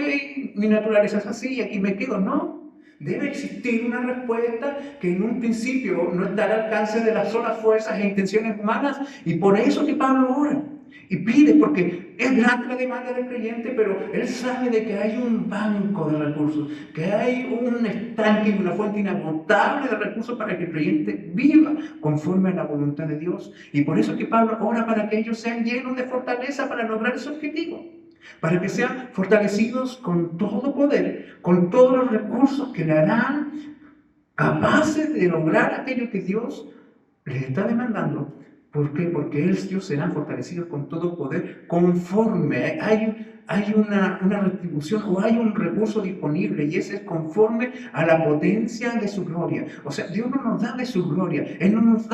A: mi naturaleza es así y aquí me quedo. No, debe existir una respuesta que en un principio no está al alcance de las solas fuerzas e intenciones humanas. Y por eso que Pablo ora y pide, porque es grande la demanda del creyente, pero él sabe de que hay un banco de recursos, que hay un estanque y una fuente inagotable de recursos para que el creyente viva conforme a la voluntad de Dios. Y por eso que Pablo ora para que ellos sean llenos de fortaleza para lograr ese objetivo, para que sean fortalecidos con todo poder, con todos los recursos que le harán capaces de lograr aquello que Dios les está demandando ¿Por qué? Porque ellos serán fortalecidos con todo poder conforme. Hay una retribución o hay un recurso disponible y ese es conforme a la potencia de su gloria. O sea, Dios no nos da de su gloria, Él nos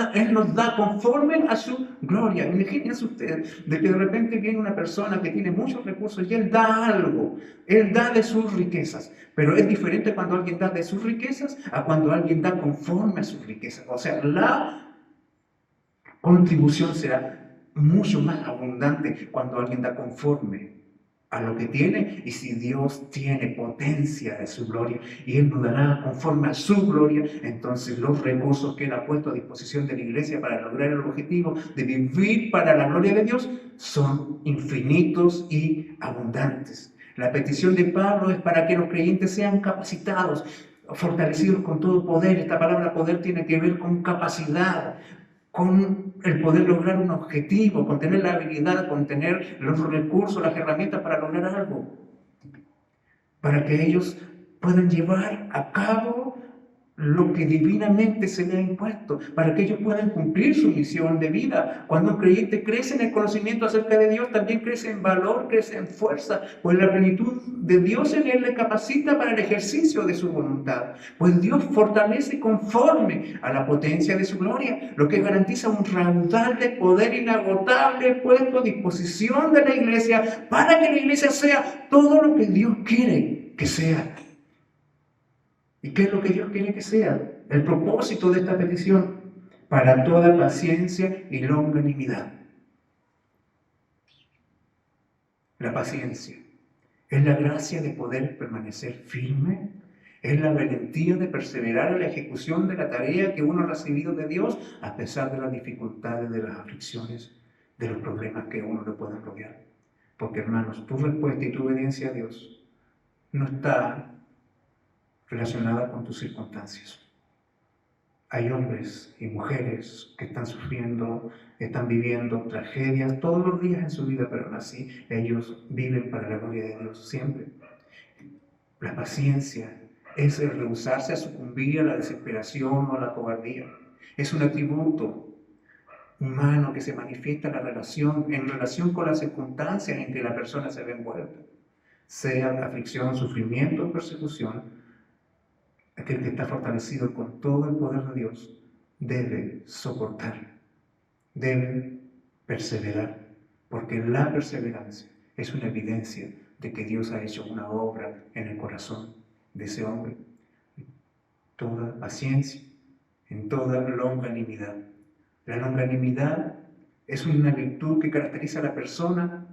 A: da conforme a su gloria. Imagínense ustedes de que de repente viene una persona que tiene muchos recursos y Él da algo, Él da de sus riquezas. Pero es diferente cuando alguien da de sus riquezas a cuando alguien da conforme a sus riquezas. O sea, la contribución será mucho más abundante cuando alguien da conforme a lo que tiene, y si Dios tiene potencia de su gloria y Él nos dará conforme a su gloria, entonces los recursos que Él ha puesto a disposición de la iglesia para lograr el objetivo de vivir para la gloria de Dios son infinitos y abundantes. La petición de Pablo es para que los creyentes sean capacitados, fortalecidos con todo poder. Esta palabra poder tiene que ver con capacidad, con el poder lograr un objetivo, con tener la habilidad, con tener los recursos, las herramientas para lograr algo, para que ellos puedan llevar a cabo lo que divinamente se le ha impuesto, para que ellos puedan cumplir su misión de vida. Cuando un creyente crece en el conocimiento acerca de Dios, también crece en valor, crece en fuerza, pues la plenitud de Dios en él le capacita para el ejercicio de su voluntad, pues Dios fortalece conforme a la potencia de su gloria, lo que garantiza un raudal de poder inagotable puesto a disposición de la iglesia, para que la iglesia sea todo lo que Dios quiere que sea. ¿Y qué es lo que Dios quiere que sea? El propósito de esta petición: para toda paciencia y longanimidad. La paciencia es la gracia de poder permanecer firme, es la valentía de perseverar en la ejecución de la tarea que uno ha recibido de Dios a pesar de las dificultades, de las aflicciones, de los problemas que a uno le puedan rodear. Porque, hermanos, tu respuesta y tu obediencia a Dios no está relacionada con tus circunstancias. Hay hombres y mujeres que están sufriendo, están viviendo tragedias todos los días en su vida, pero aún así ellos viven para la gloria de Dios siempre. La paciencia es el rehusarse a sucumbir a la desesperación o a la cobardía. Es un atributo humano que se manifiesta en relación con las circunstancias en que la persona se ve envuelta, sea aflicción, sufrimiento o persecución. Aquel que está fortalecido con todo el poder de Dios debe soportar, debe perseverar, porque la perseverancia es una evidencia de que Dios ha hecho una obra en el corazón de ese hombre. Toda paciencia, en toda longanimidad. La longanimidad es una virtud que caracteriza a la persona.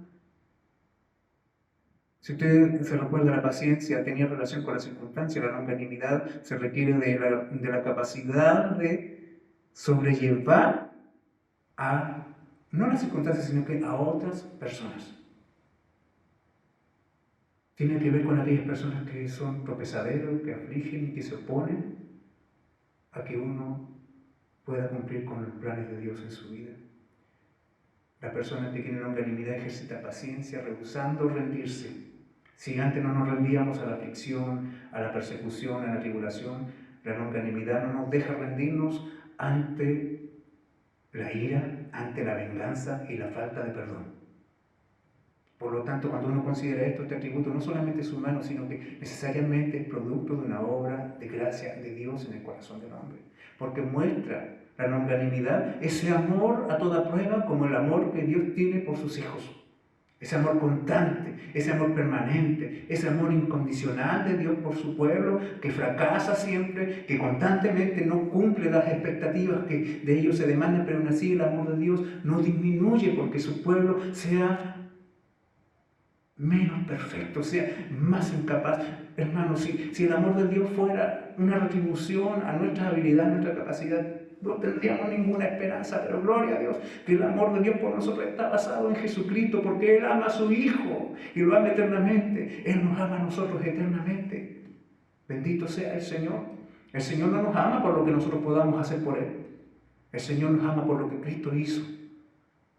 A: Si usted se recuerda, la paciencia tenía relación con la circunstancia, la longanimidad se requiere de la capacidad de sobrellevar no a las circunstancias, sino que a otras personas. Tiene que ver con aquellas personas que son tropezaderos, que afligen y que se oponen a que uno pueda cumplir con los planes de Dios en su vida. La persona que tiene longanimidad ejercita paciencia, rehusando rendirse. Si antes no nos rendíamos a la aflicción, a la persecución, a la tribulación, la longanimidad no nos deja rendirnos ante la ira, ante la venganza y la falta de perdón. Por lo tanto, cuando uno considera este atributo no solamente es humano, sino que necesariamente es producto de una obra de gracia de Dios en el corazón del hombre. Porque muestra la longanimidad, ese amor a toda prueba, como el amor que Dios tiene por sus hijos. Ese amor constante, ese amor permanente, ese amor incondicional de Dios por su pueblo, que fracasa siempre, que constantemente no cumple las expectativas que de ellos se demandan, pero aún así el amor de Dios no disminuye porque su pueblo sea menos perfecto, sea más incapaz. Hermanos, si el amor de Dios fuera una retribución a nuestra habilidad, a nuestra capacidad, no tendríamos ninguna esperanza, pero gloria a Dios, que el amor de Dios por nosotros está basado en Jesucristo, porque Él ama a su Hijo y lo ama eternamente. Él nos ama a nosotros eternamente. Bendito sea el Señor. El Señor no nos ama por lo que nosotros podamos hacer por Él. El Señor nos ama por lo que Cristo hizo.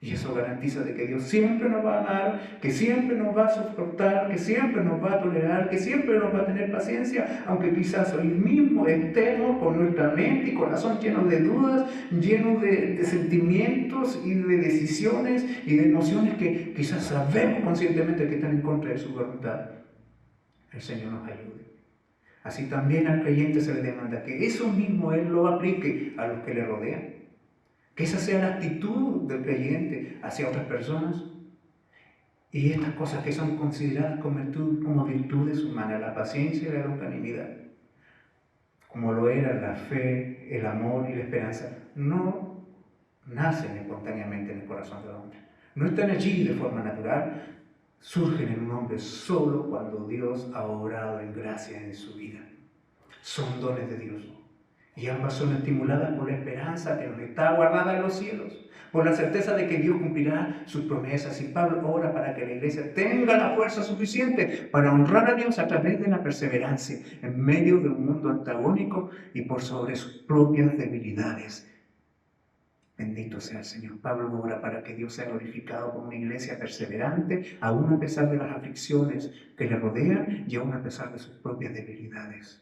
A: Y eso garantiza de que Dios siempre nos va a amar, que siempre nos va a soportar, que siempre nos va a tolerar, que siempre nos va a tener paciencia, aunque quizás hoy mismo estemos con nuestra mente y corazón llenos de dudas, llenos de sentimientos y de decisiones y de emociones que quizás sabemos conscientemente que están en contra de su voluntad. El Señor nos ayude. Así también al creyente se le demanda que eso mismo Él lo aplique a los que le rodean. Que esa sea la actitud del creyente hacia otras personas. Y estas cosas que son consideradas como virtudes humanas, la paciencia y la longanimidad, como lo era la fe, el amor y la esperanza, no nacen espontáneamente en el corazón del hombre. No están allí de forma natural, surgen en un hombre solo cuando Dios ha obrado en gracia en su vida. Son dones de Dios. Y ambas son estimuladas por la esperanza que nos está guardada en los cielos, por la certeza de que Dios cumplirá sus promesas. Y Pablo ora para que la iglesia tenga la fuerza suficiente para honrar a Dios a través de la perseverancia, en medio de un mundo antagónico y por sobre sus propias debilidades. Bendito sea el Señor. Pablo ora para que Dios sea glorificado como una iglesia perseverante, aún a pesar de las aflicciones que le rodean y aún a pesar de sus propias debilidades.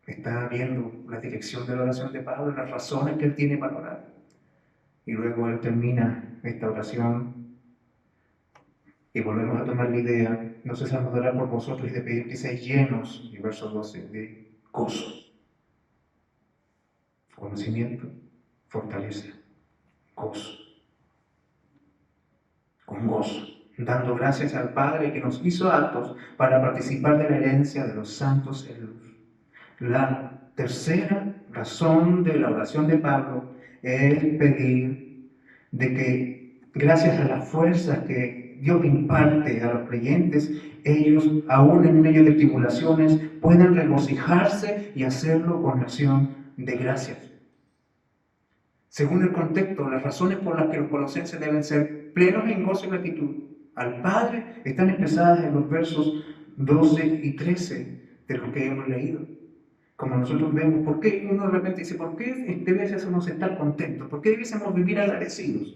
A: Está viendo la dirección de la oración de Pablo, las razones que él tiene para orar. Y luego él termina esta oración y volvemos a tomar la idea, no cesamos de orar por vosotros y de pedir que seáis llenos, y verso 12, de gozo. Conocimiento, fortaleza, gozo. Con gozo, dando gracias al Padre que nos hizo aptos para participar de la herencia de los santos en luz. La tercera razón de la oración de Pablo es pedir de que, gracias a las fuerzas que Dios imparte a los creyentes, ellos, aún en medio de tribulaciones, puedan regocijarse y hacerlo con acción de gracias. Según el contexto, las razones por las que los colosenses deben ser plenos en gozo y gratitud al Padre están expresadas en los versos 12 y 13 de lo que hemos leído. Como nosotros vemos, ¿por qué uno de repente dice, ¿por qué debiésemos estar contentos? ¿Por qué debiésemos vivir agradecidos?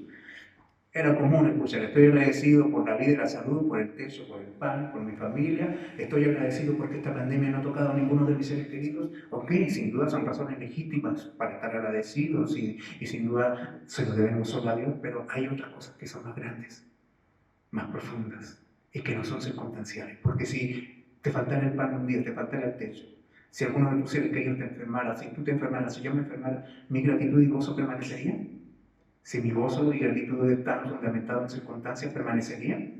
A: Era común escuchar, estoy agradecido por la vida y la salud, por el techo, por el pan, por mi familia, estoy agradecido porque esta pandemia no ha tocado a ninguno de mis seres queridos. Ok, sin duda son razones legítimas para estar agradecidos y sin duda se lo debemos solo a Dios, pero hay otras cosas que son más grandes, más profundas y que no son circunstanciales. Porque si te faltara el pan un día, te faltara el techo, si alguno de tus seres queridos te enfermara, si tú te enfermaras, si yo me enfermara, ¿mi gratitud y gozo permanecerían? Si mi gozo y gratitud están fundamentados en circunstancias, ¿permanecerían?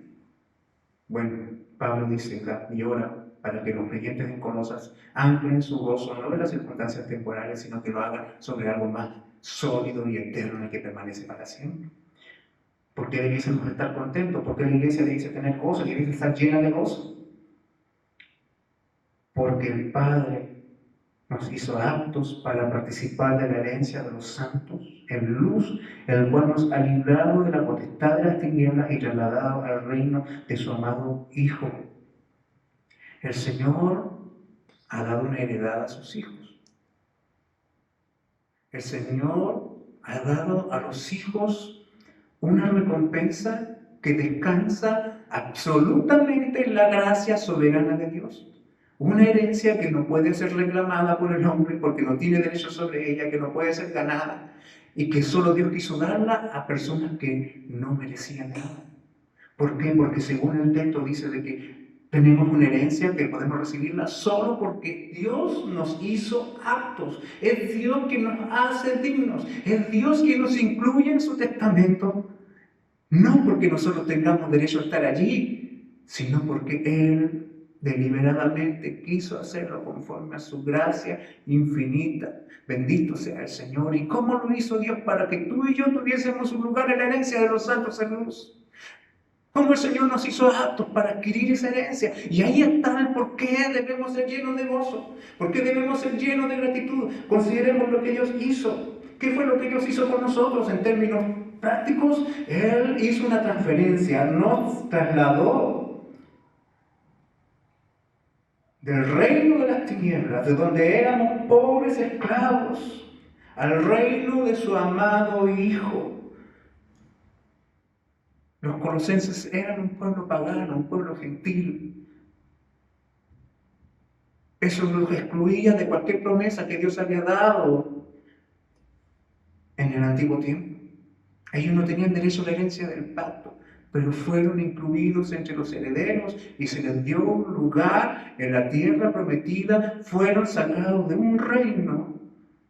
A: Bueno, Pablo dice y ora para que los creyentes en Colosas anclen su gozo no en las circunstancias temporales, sino que lo hagan sobre algo más sólido y eterno y que permanece para siempre. ¿Por qué debiésemos estar contentos? ¿Por qué la iglesia debiese tener gozo? ¿Debiese estar llena de gozo? Porque el Padre nos hizo aptos para participar de la herencia de los santos en luz, el cual nos ha librado de la potestad de las tinieblas y trasladado al reino de su amado Hijo. El Señor ha dado una heredad a sus hijos. El Señor ha dado a los hijos una recompensa que descansa absolutamente en la gracia soberana de Dios. Una herencia que no puede ser reclamada por el hombre porque no tiene derecho sobre ella, que no puede ser ganada y que solo Dios quiso darla a personas que no merecían nada. ¿Por qué? Porque según el texto dice de que tenemos una herencia que podemos recibirla solo porque Dios nos hizo aptos. Es Dios quien nos hace dignos. Es Dios quien nos incluye en su testamento. No porque nosotros tengamos derecho a estar allí, sino porque Él deliberadamente quiso hacerlo conforme a su gracia infinita. Bendito sea el Señor. ¿Y cómo lo hizo Dios para que tú y yo tuviésemos un lugar en la herencia de los santos en luz? ¿Cómo el Señor nos hizo aptos para adquirir esa herencia? Y ahí está el por qué debemos ser llenos de gozo, por qué debemos ser llenos de gratitud. Consideremos lo que Dios hizo. ¿Qué fue lo que Dios hizo con nosotros en términos prácticos? Él hizo una transferencia, nos trasladó del reino de las tinieblas, de donde éramos pobres esclavos, al reino de su amado Hijo. Los colosenses eran un pueblo pagano, un pueblo gentil. Eso los excluía de cualquier promesa que Dios había dado en el antiguo tiempo. Ellos no tenían derecho a la herencia del pacto, pero fueron incluidos entre los herederos y se les dio un lugar en la tierra prometida. Fueron sacados de un reino,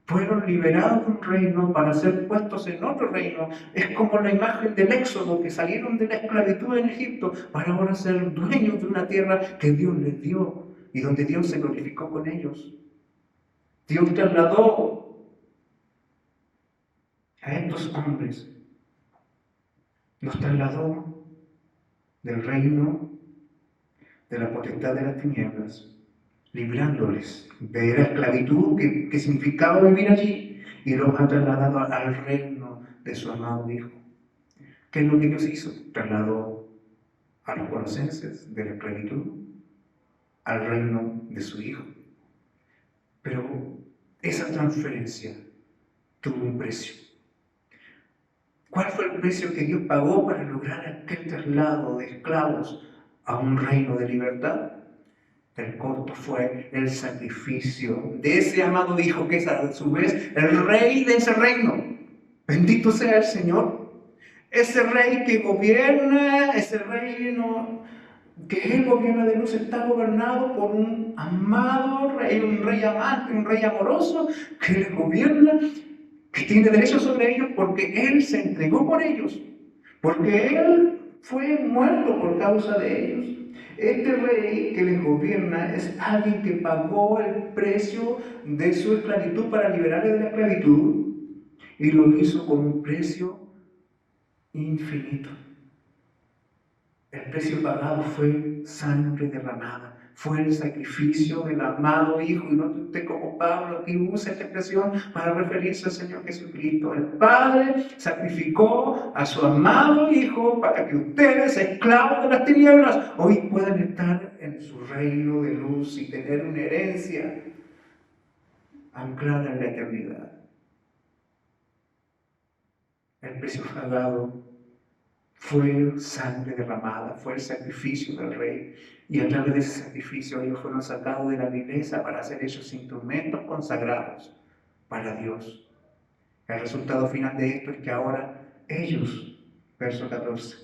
A: fueron liberados de un reino para ser puestos en otro reino. Es como la imagen del Éxodo, que salieron de la esclavitud en Egipto para ahora ser dueños de una tierra que Dios les dio y donde Dios se glorificó con ellos. Dios trasladó a estos hombres, los trasladó del reino de la potestad de las tinieblas, librándoles de la esclavitud que significaba vivir allí, y los ha trasladado al reino de su amado Hijo. ¿Qué es lo que Dios hizo? Trasladó a los colosenses de la esclavitud al reino de su Hijo. Pero esa transferencia tuvo un precio. ¿Cuál fue el precio que Dios pagó para lograr aquel traslado de esclavos a un reino de libertad? El costo fue el sacrificio de ese amado Hijo, que es a su vez el rey de ese reino. Bendito sea el Señor. Ese rey que gobierna, ese reino que Él gobierna de luz, está gobernado por un amado rey, un rey amante, un rey amoroso, que le gobierna, que tiene derecho sobre ellos porque Él se entregó por ellos, porque Él fue muerto por causa de ellos. Este rey que les gobierna es alguien que pagó el precio de su esclavitud para liberarles de la esclavitud, y lo hizo con un precio infinito. El precio pagado fue sangre derramada, fue el sacrificio del amado Hijo. Y no usted como Pablo que usa esta expresión para referirse al Señor Jesucristo. El Padre sacrificó a su amado Hijo para que ustedes, esclavos de las tinieblas, hoy puedan estar en su reino de luz y tener una herencia anclada en la eternidad. El precio pagado fue sangre derramada, fue el sacrificio del Rey. Y a través de ese sacrificio ellos fueron sacados de la vileza para ser hechos instrumentos consagrados para Dios. El resultado final de esto es que ahora ellos, verso 14,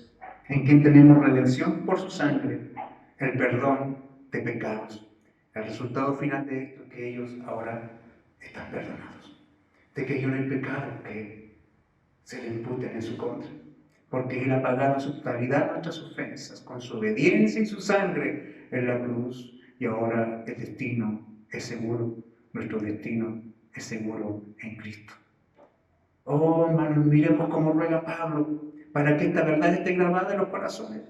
A: en quien tenemos redención por su sangre, el perdón de pecados. El resultado final de esto es que ellos ahora están perdonados. De que ya no hay pecado que se le imputen en su contra, porque Él ha pagado en su totalidad nuestras ofensas con su obediencia y su sangre en la cruz. Y ahora el destino es seguro, nuestro destino es seguro en Cristo. Oh, hermanos, miremos cómo ruega Pablo para que esta verdad esté grabada en los corazones,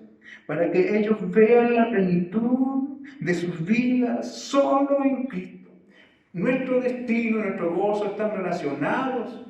A: para que ellos vean la plenitud de sus vidas solo en Cristo. Nuestro destino, nuestro gozo están relacionados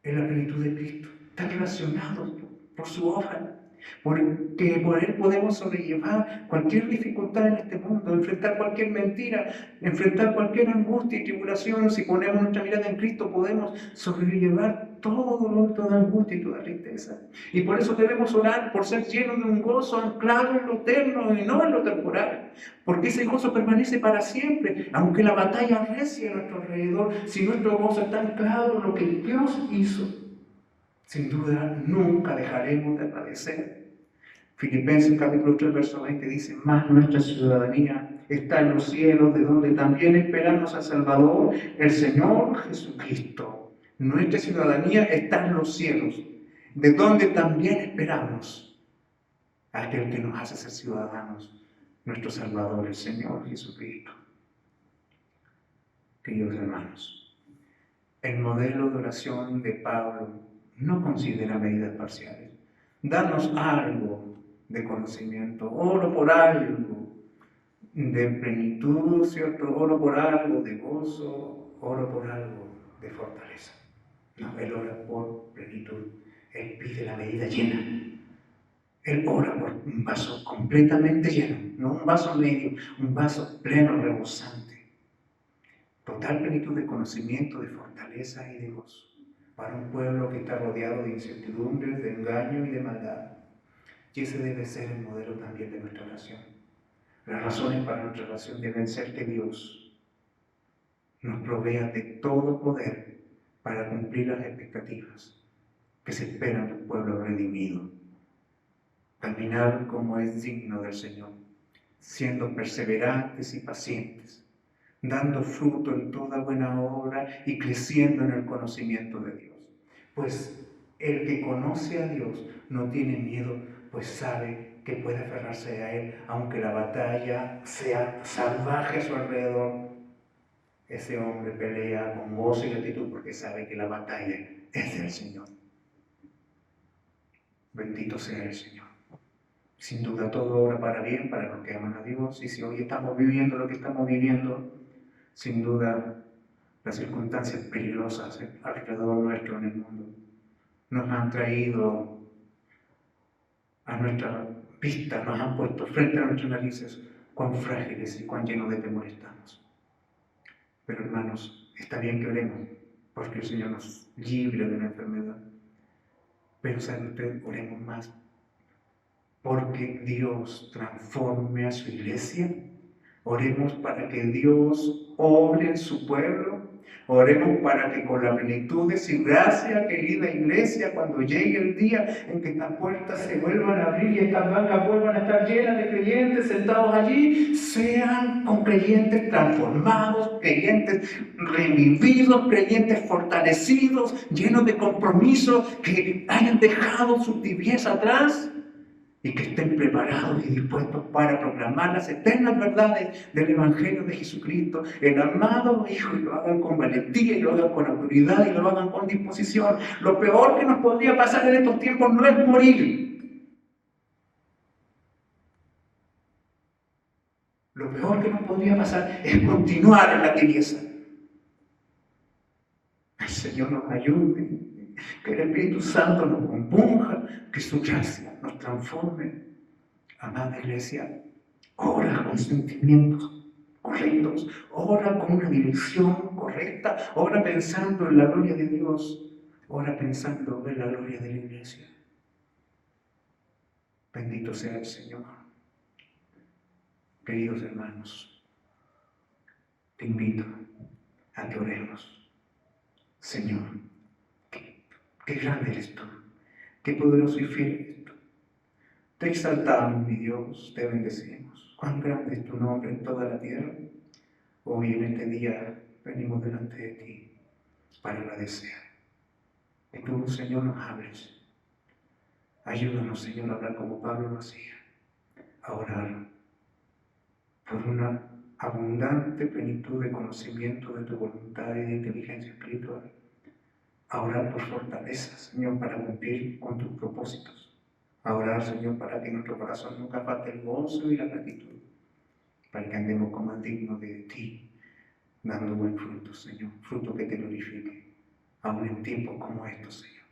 A: en la plenitud de Cristo. Están relacionados por su obra, porque por Él podemos sobrellevar cualquier dificultad en este mundo, enfrentar cualquier mentira, enfrentar cualquier angustia y tribulación. Si ponemos nuestra mirada en Cristo, podemos sobrellevar todo dolor, toda angustia y toda tristeza. Y por eso debemos orar por ser llenos de un gozo anclado en lo eterno y no en lo temporal, porque ese gozo permanece para siempre, aunque la batalla arrecie a nuestro alrededor. Si nuestro gozo está anclado en lo que Dios hizo, sin duda nunca dejaremos de padecer. Filipenses capítulo 3, verso 20 dice: mas nuestra ciudadanía está en los cielos, de donde también esperamos al Salvador, el Señor Jesucristo. Nuestra ciudadanía está en los cielos, de donde también esperamos a aquel que nos hace ser ciudadanos, nuestro Salvador, el Señor Jesucristo. Queridos hermanos, el modelo de oración de Pablo no considera medidas parciales. Danos algo de conocimiento, oro por algo de plenitud, ¿cierto? Oro por algo de gozo, oro por algo de fortaleza. No, Él ora por plenitud. Él pide la medida llena. Él ora por un vaso completamente lleno, no un vaso medio, un vaso pleno, rebosante. total plenitud de conocimiento, de fortaleza y de gozo, para un pueblo que está rodeado de incertidumbres, de engaño y de maldad. Y ese debe ser el modelo también de nuestra oración. Las razones para nuestra oración deben ser que Dios nos provea de todo poder para cumplir las expectativas que se esperan de un pueblo redimido. Caminar como es digno del Señor, siendo perseverantes y pacientes, dando fruto en toda buena obra y creciendo en el conocimiento de Dios. Pues el que conoce a Dios no tiene miedo, pues sabe que puede aferrarse a Él, aunque la batalla sea salvaje a su alrededor. Ese hombre pelea con gozo y actitud porque sabe que la batalla es del Señor. Bendito sea el Señor. Sin duda todo obra para bien para los que aman a Dios, y si hoy estamos viviendo lo que estamos viviendo, sin duda las circunstancias peligrosas alrededor nuestro en el mundo nos han traído a nuestra vista, nos han puesto frente a nuestras narices cuán frágiles y cuán llenos de temor estamos. Pero hermanos, está bien que oremos porque el Señor nos libre de la enfermedad. Pero ¿saben ustedes? Oremos más porque Dios transforme a su iglesia. Oremos para que Dios obre en su pueblo. Oremos para que con la plenitud de su gracia, querida iglesia, cuando llegue el día en que estas puertas se vuelvan a abrir y estas bancas vuelvan a estar llenas de creyentes sentados allí, sean con creyentes transformados, creyentes revividos, creyentes fortalecidos, llenos de compromiso, que hayan dejado su tibieza atrás y que estén preparados y dispuestos para proclamar las eternas verdades del Evangelio de Jesucristo, el amado Hijo, y lo hagan con valentía, y lo hagan con autoridad, y lo hagan con disposición. Lo peor que nos podría pasar en estos tiempos no es morir. Lo peor que nos podría pasar es continuar en la tibieza. El Señor nos ayude, que el Espíritu Santo nos componga, que su gracia nos transforme. Amada iglesia, ora con sentimientos correctos, ora con una dirección correcta, ora pensando en la gloria de Dios, ora pensando en la gloria de la iglesia. Bendito sea el Señor. Queridos hermanos, te invito a que oremos. Señor, qué grande eres tú, qué poderoso y fiel eres tú. Te exaltamos, mi Dios, te bendecimos. Cuán grande es tu nombre en toda la tierra. Hoy en este día venimos delante de ti para agradecer. Que tú, Señor, nos hables. Ayúdanos, Señor, a hablar como Pablo lo hacía, a orar por una abundante plenitud de conocimiento de tu voluntad y de inteligencia espiritual. A orar por fortaleza, Señor, para cumplir con tus propósitos. A orar, Señor, para que en nuestro corazón nunca falte el gozo y la gratitud. Para que andemos como dignos de ti, dando buen fruto, Señor. Fruto que te glorifique, aun en tiempos como estos, Señor.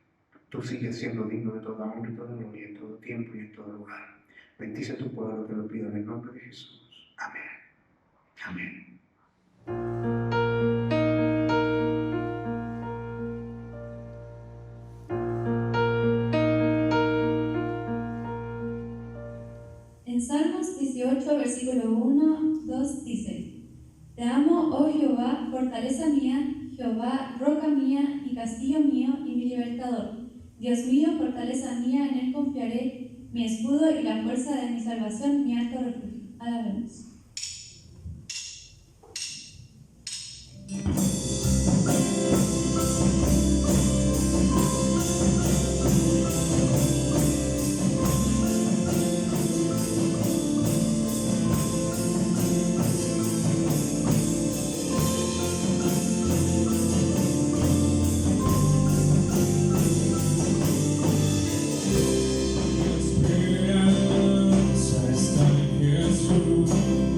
A: Tú sigues siendo digno de toda honra y toda gloria, en todo tiempo y en todo lugar. Bendice a tu pueblo, te lo pido en el nombre de Jesús. Amén. Amén.
C: En Salmos 18, versículo 1, 2 dice: Te amo, oh Jehová, fortaleza mía, Jehová, roca mía y castillo mío y mi libertador. Dios mío, fortaleza mía, en él confiaré, mi escudo y la fuerza de mi salvación, mi alto refugio. Alabemos.
B: Mi esperanza está en Jesús.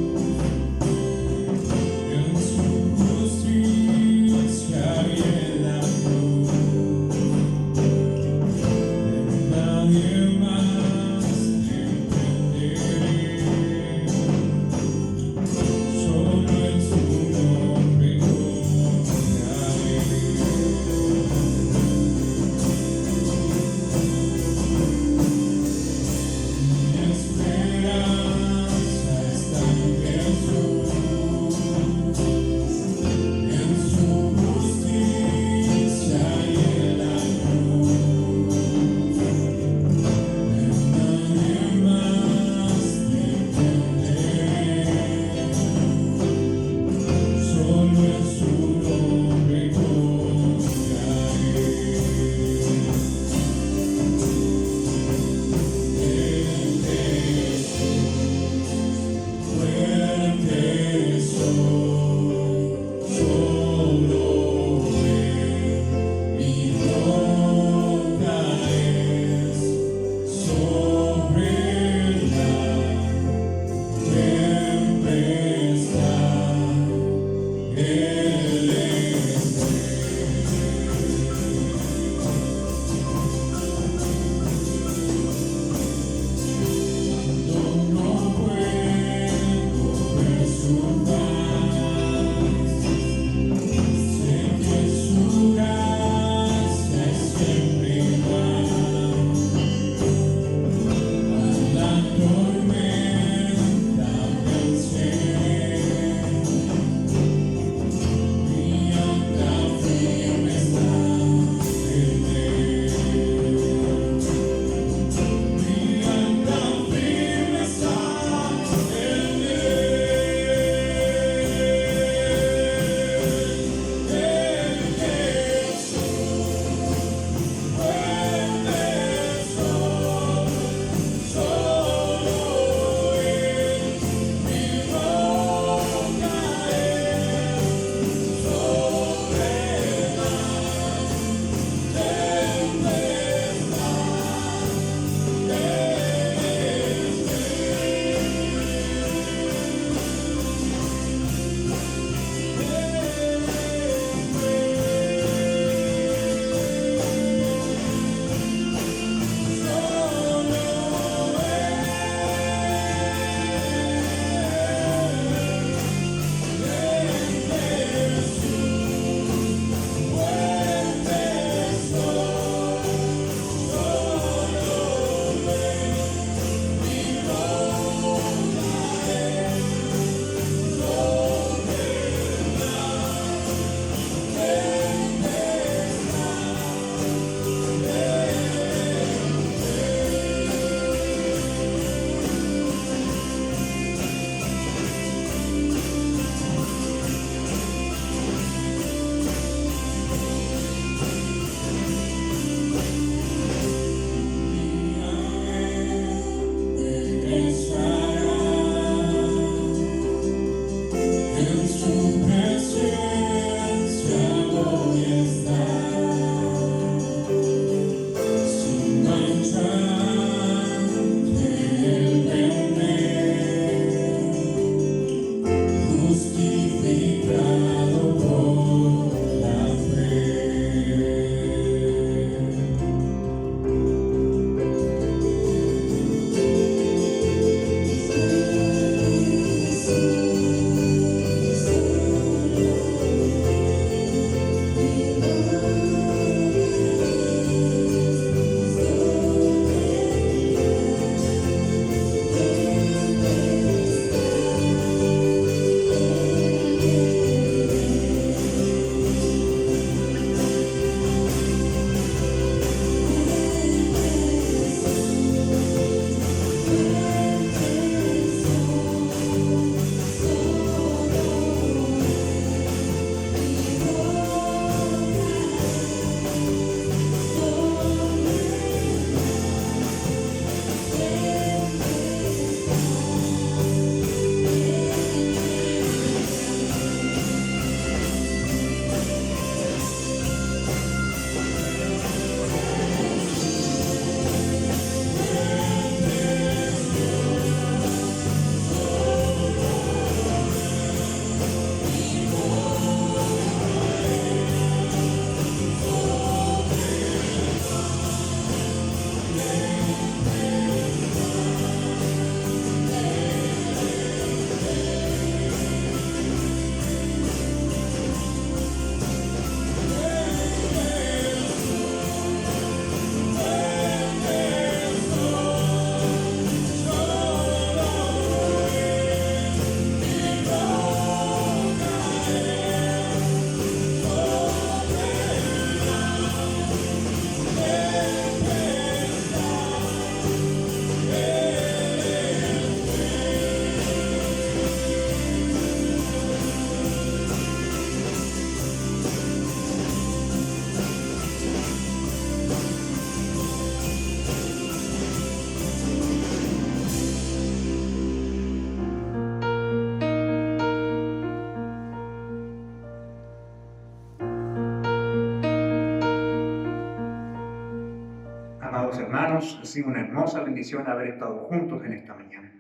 A: hermanos, ha sido una hermosa bendición haber estado juntos en esta mañana.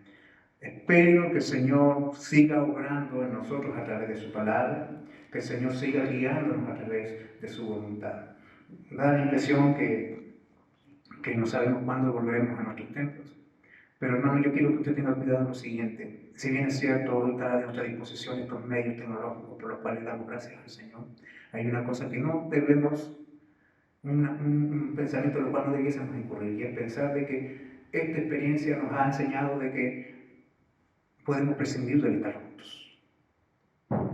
A: Espero que el Señor siga obrando en nosotros a través de su palabra, que el Señor siga guiándonos a través de su voluntad. Da la impresión que no sabemos cuándo volveremos a nuestros templos. Pero hermano, yo quiero que usted tenga cuidado en lo siguiente. Si bien es cierto, hoy está a nuestra disposición estos medios tecnológicos por los cuales damos gracias al Señor, hay una cosa que no debemos, un pensamiento en lo cual no debiésemos incurrir, y es pensar de que esta experiencia nos ha enseñado de que podemos prescindir del estar juntos.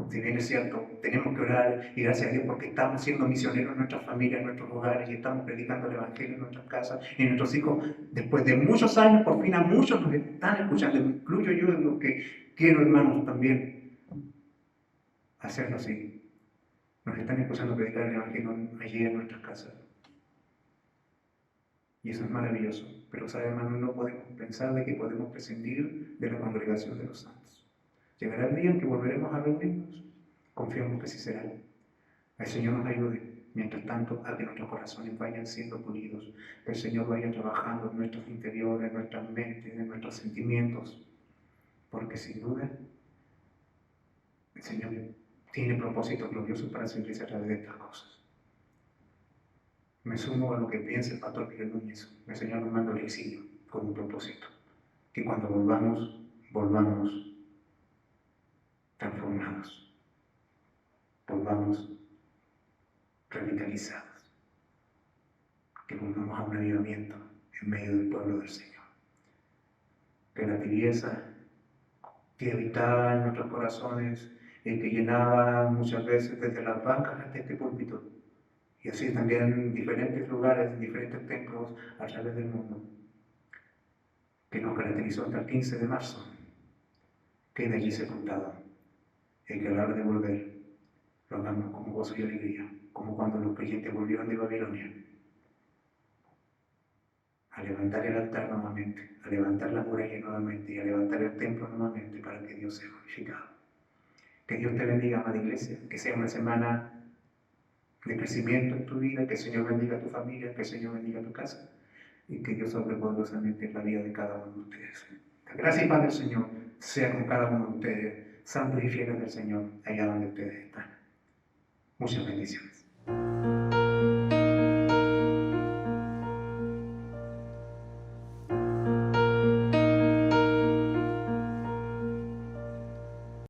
A: Si bien es cierto, tenemos que orar y gracias a Dios porque estamos siendo misioneros en nuestras familias, en nuestros hogares, y estamos predicando el Evangelio en nuestras casas y en nuestros hijos. Después de muchos años, por fin a muchos nos están escuchando, incluyo yo en lo que quiero, hermanos, también hacerlo así. Nos están escuchando predicar el Evangelio allí en nuestras casas. Y eso es maravilloso. Pero, ¿sabe, hermano? No podemos pensar de que podemos prescindir de la congregación de los santos. Llegará el día en que volveremos a reunirnos. Confiamos que sí será. El Señor nos ayude, mientras tanto, a que nuestros corazones vayan siendo pulidos, que el Señor vaya trabajando en nuestros interiores, en nuestras mentes, en nuestros sentimientos, porque sin duda el Señor tiene propósitos gloriosos para su iglesia a través de estas cosas. Me sumo a lo que piensa el pastor Miguel Núñez. El Señor nos manda al exilio con un propósito, que cuando volvamos, volvamos transformados, volvamos revitalizados, que volvamos a un avivamiento en medio del pueblo del Señor. Que la tibieza que habitaba en nuestros corazones y que llenaba muchas veces desde las bancas hasta este púlpito, y así también en diferentes lugares, en diferentes templos a través del mundo, que nos caracterizó hasta el 15 de marzo, quede allí sepultado, y que a la hora de volver lo hagamos con gozo y alegría, como cuando los creyentes volvieron de Babilonia, a levantar el altar nuevamente, a levantar la muralla nuevamente y a levantar el templo nuevamente para que Dios sea glorificado. Que Dios te bendiga, amada iglesia, que sea una semana de crecimiento en tu vida, que el Señor bendiga a tu familia, que el Señor bendiga a tu casa y que Dios obre poderosamente en la vida de cada uno de ustedes. La gracia y paz del Señor sea con cada uno de ustedes, santos y fieles del Señor, allá donde ustedes están. Muchas bendiciones.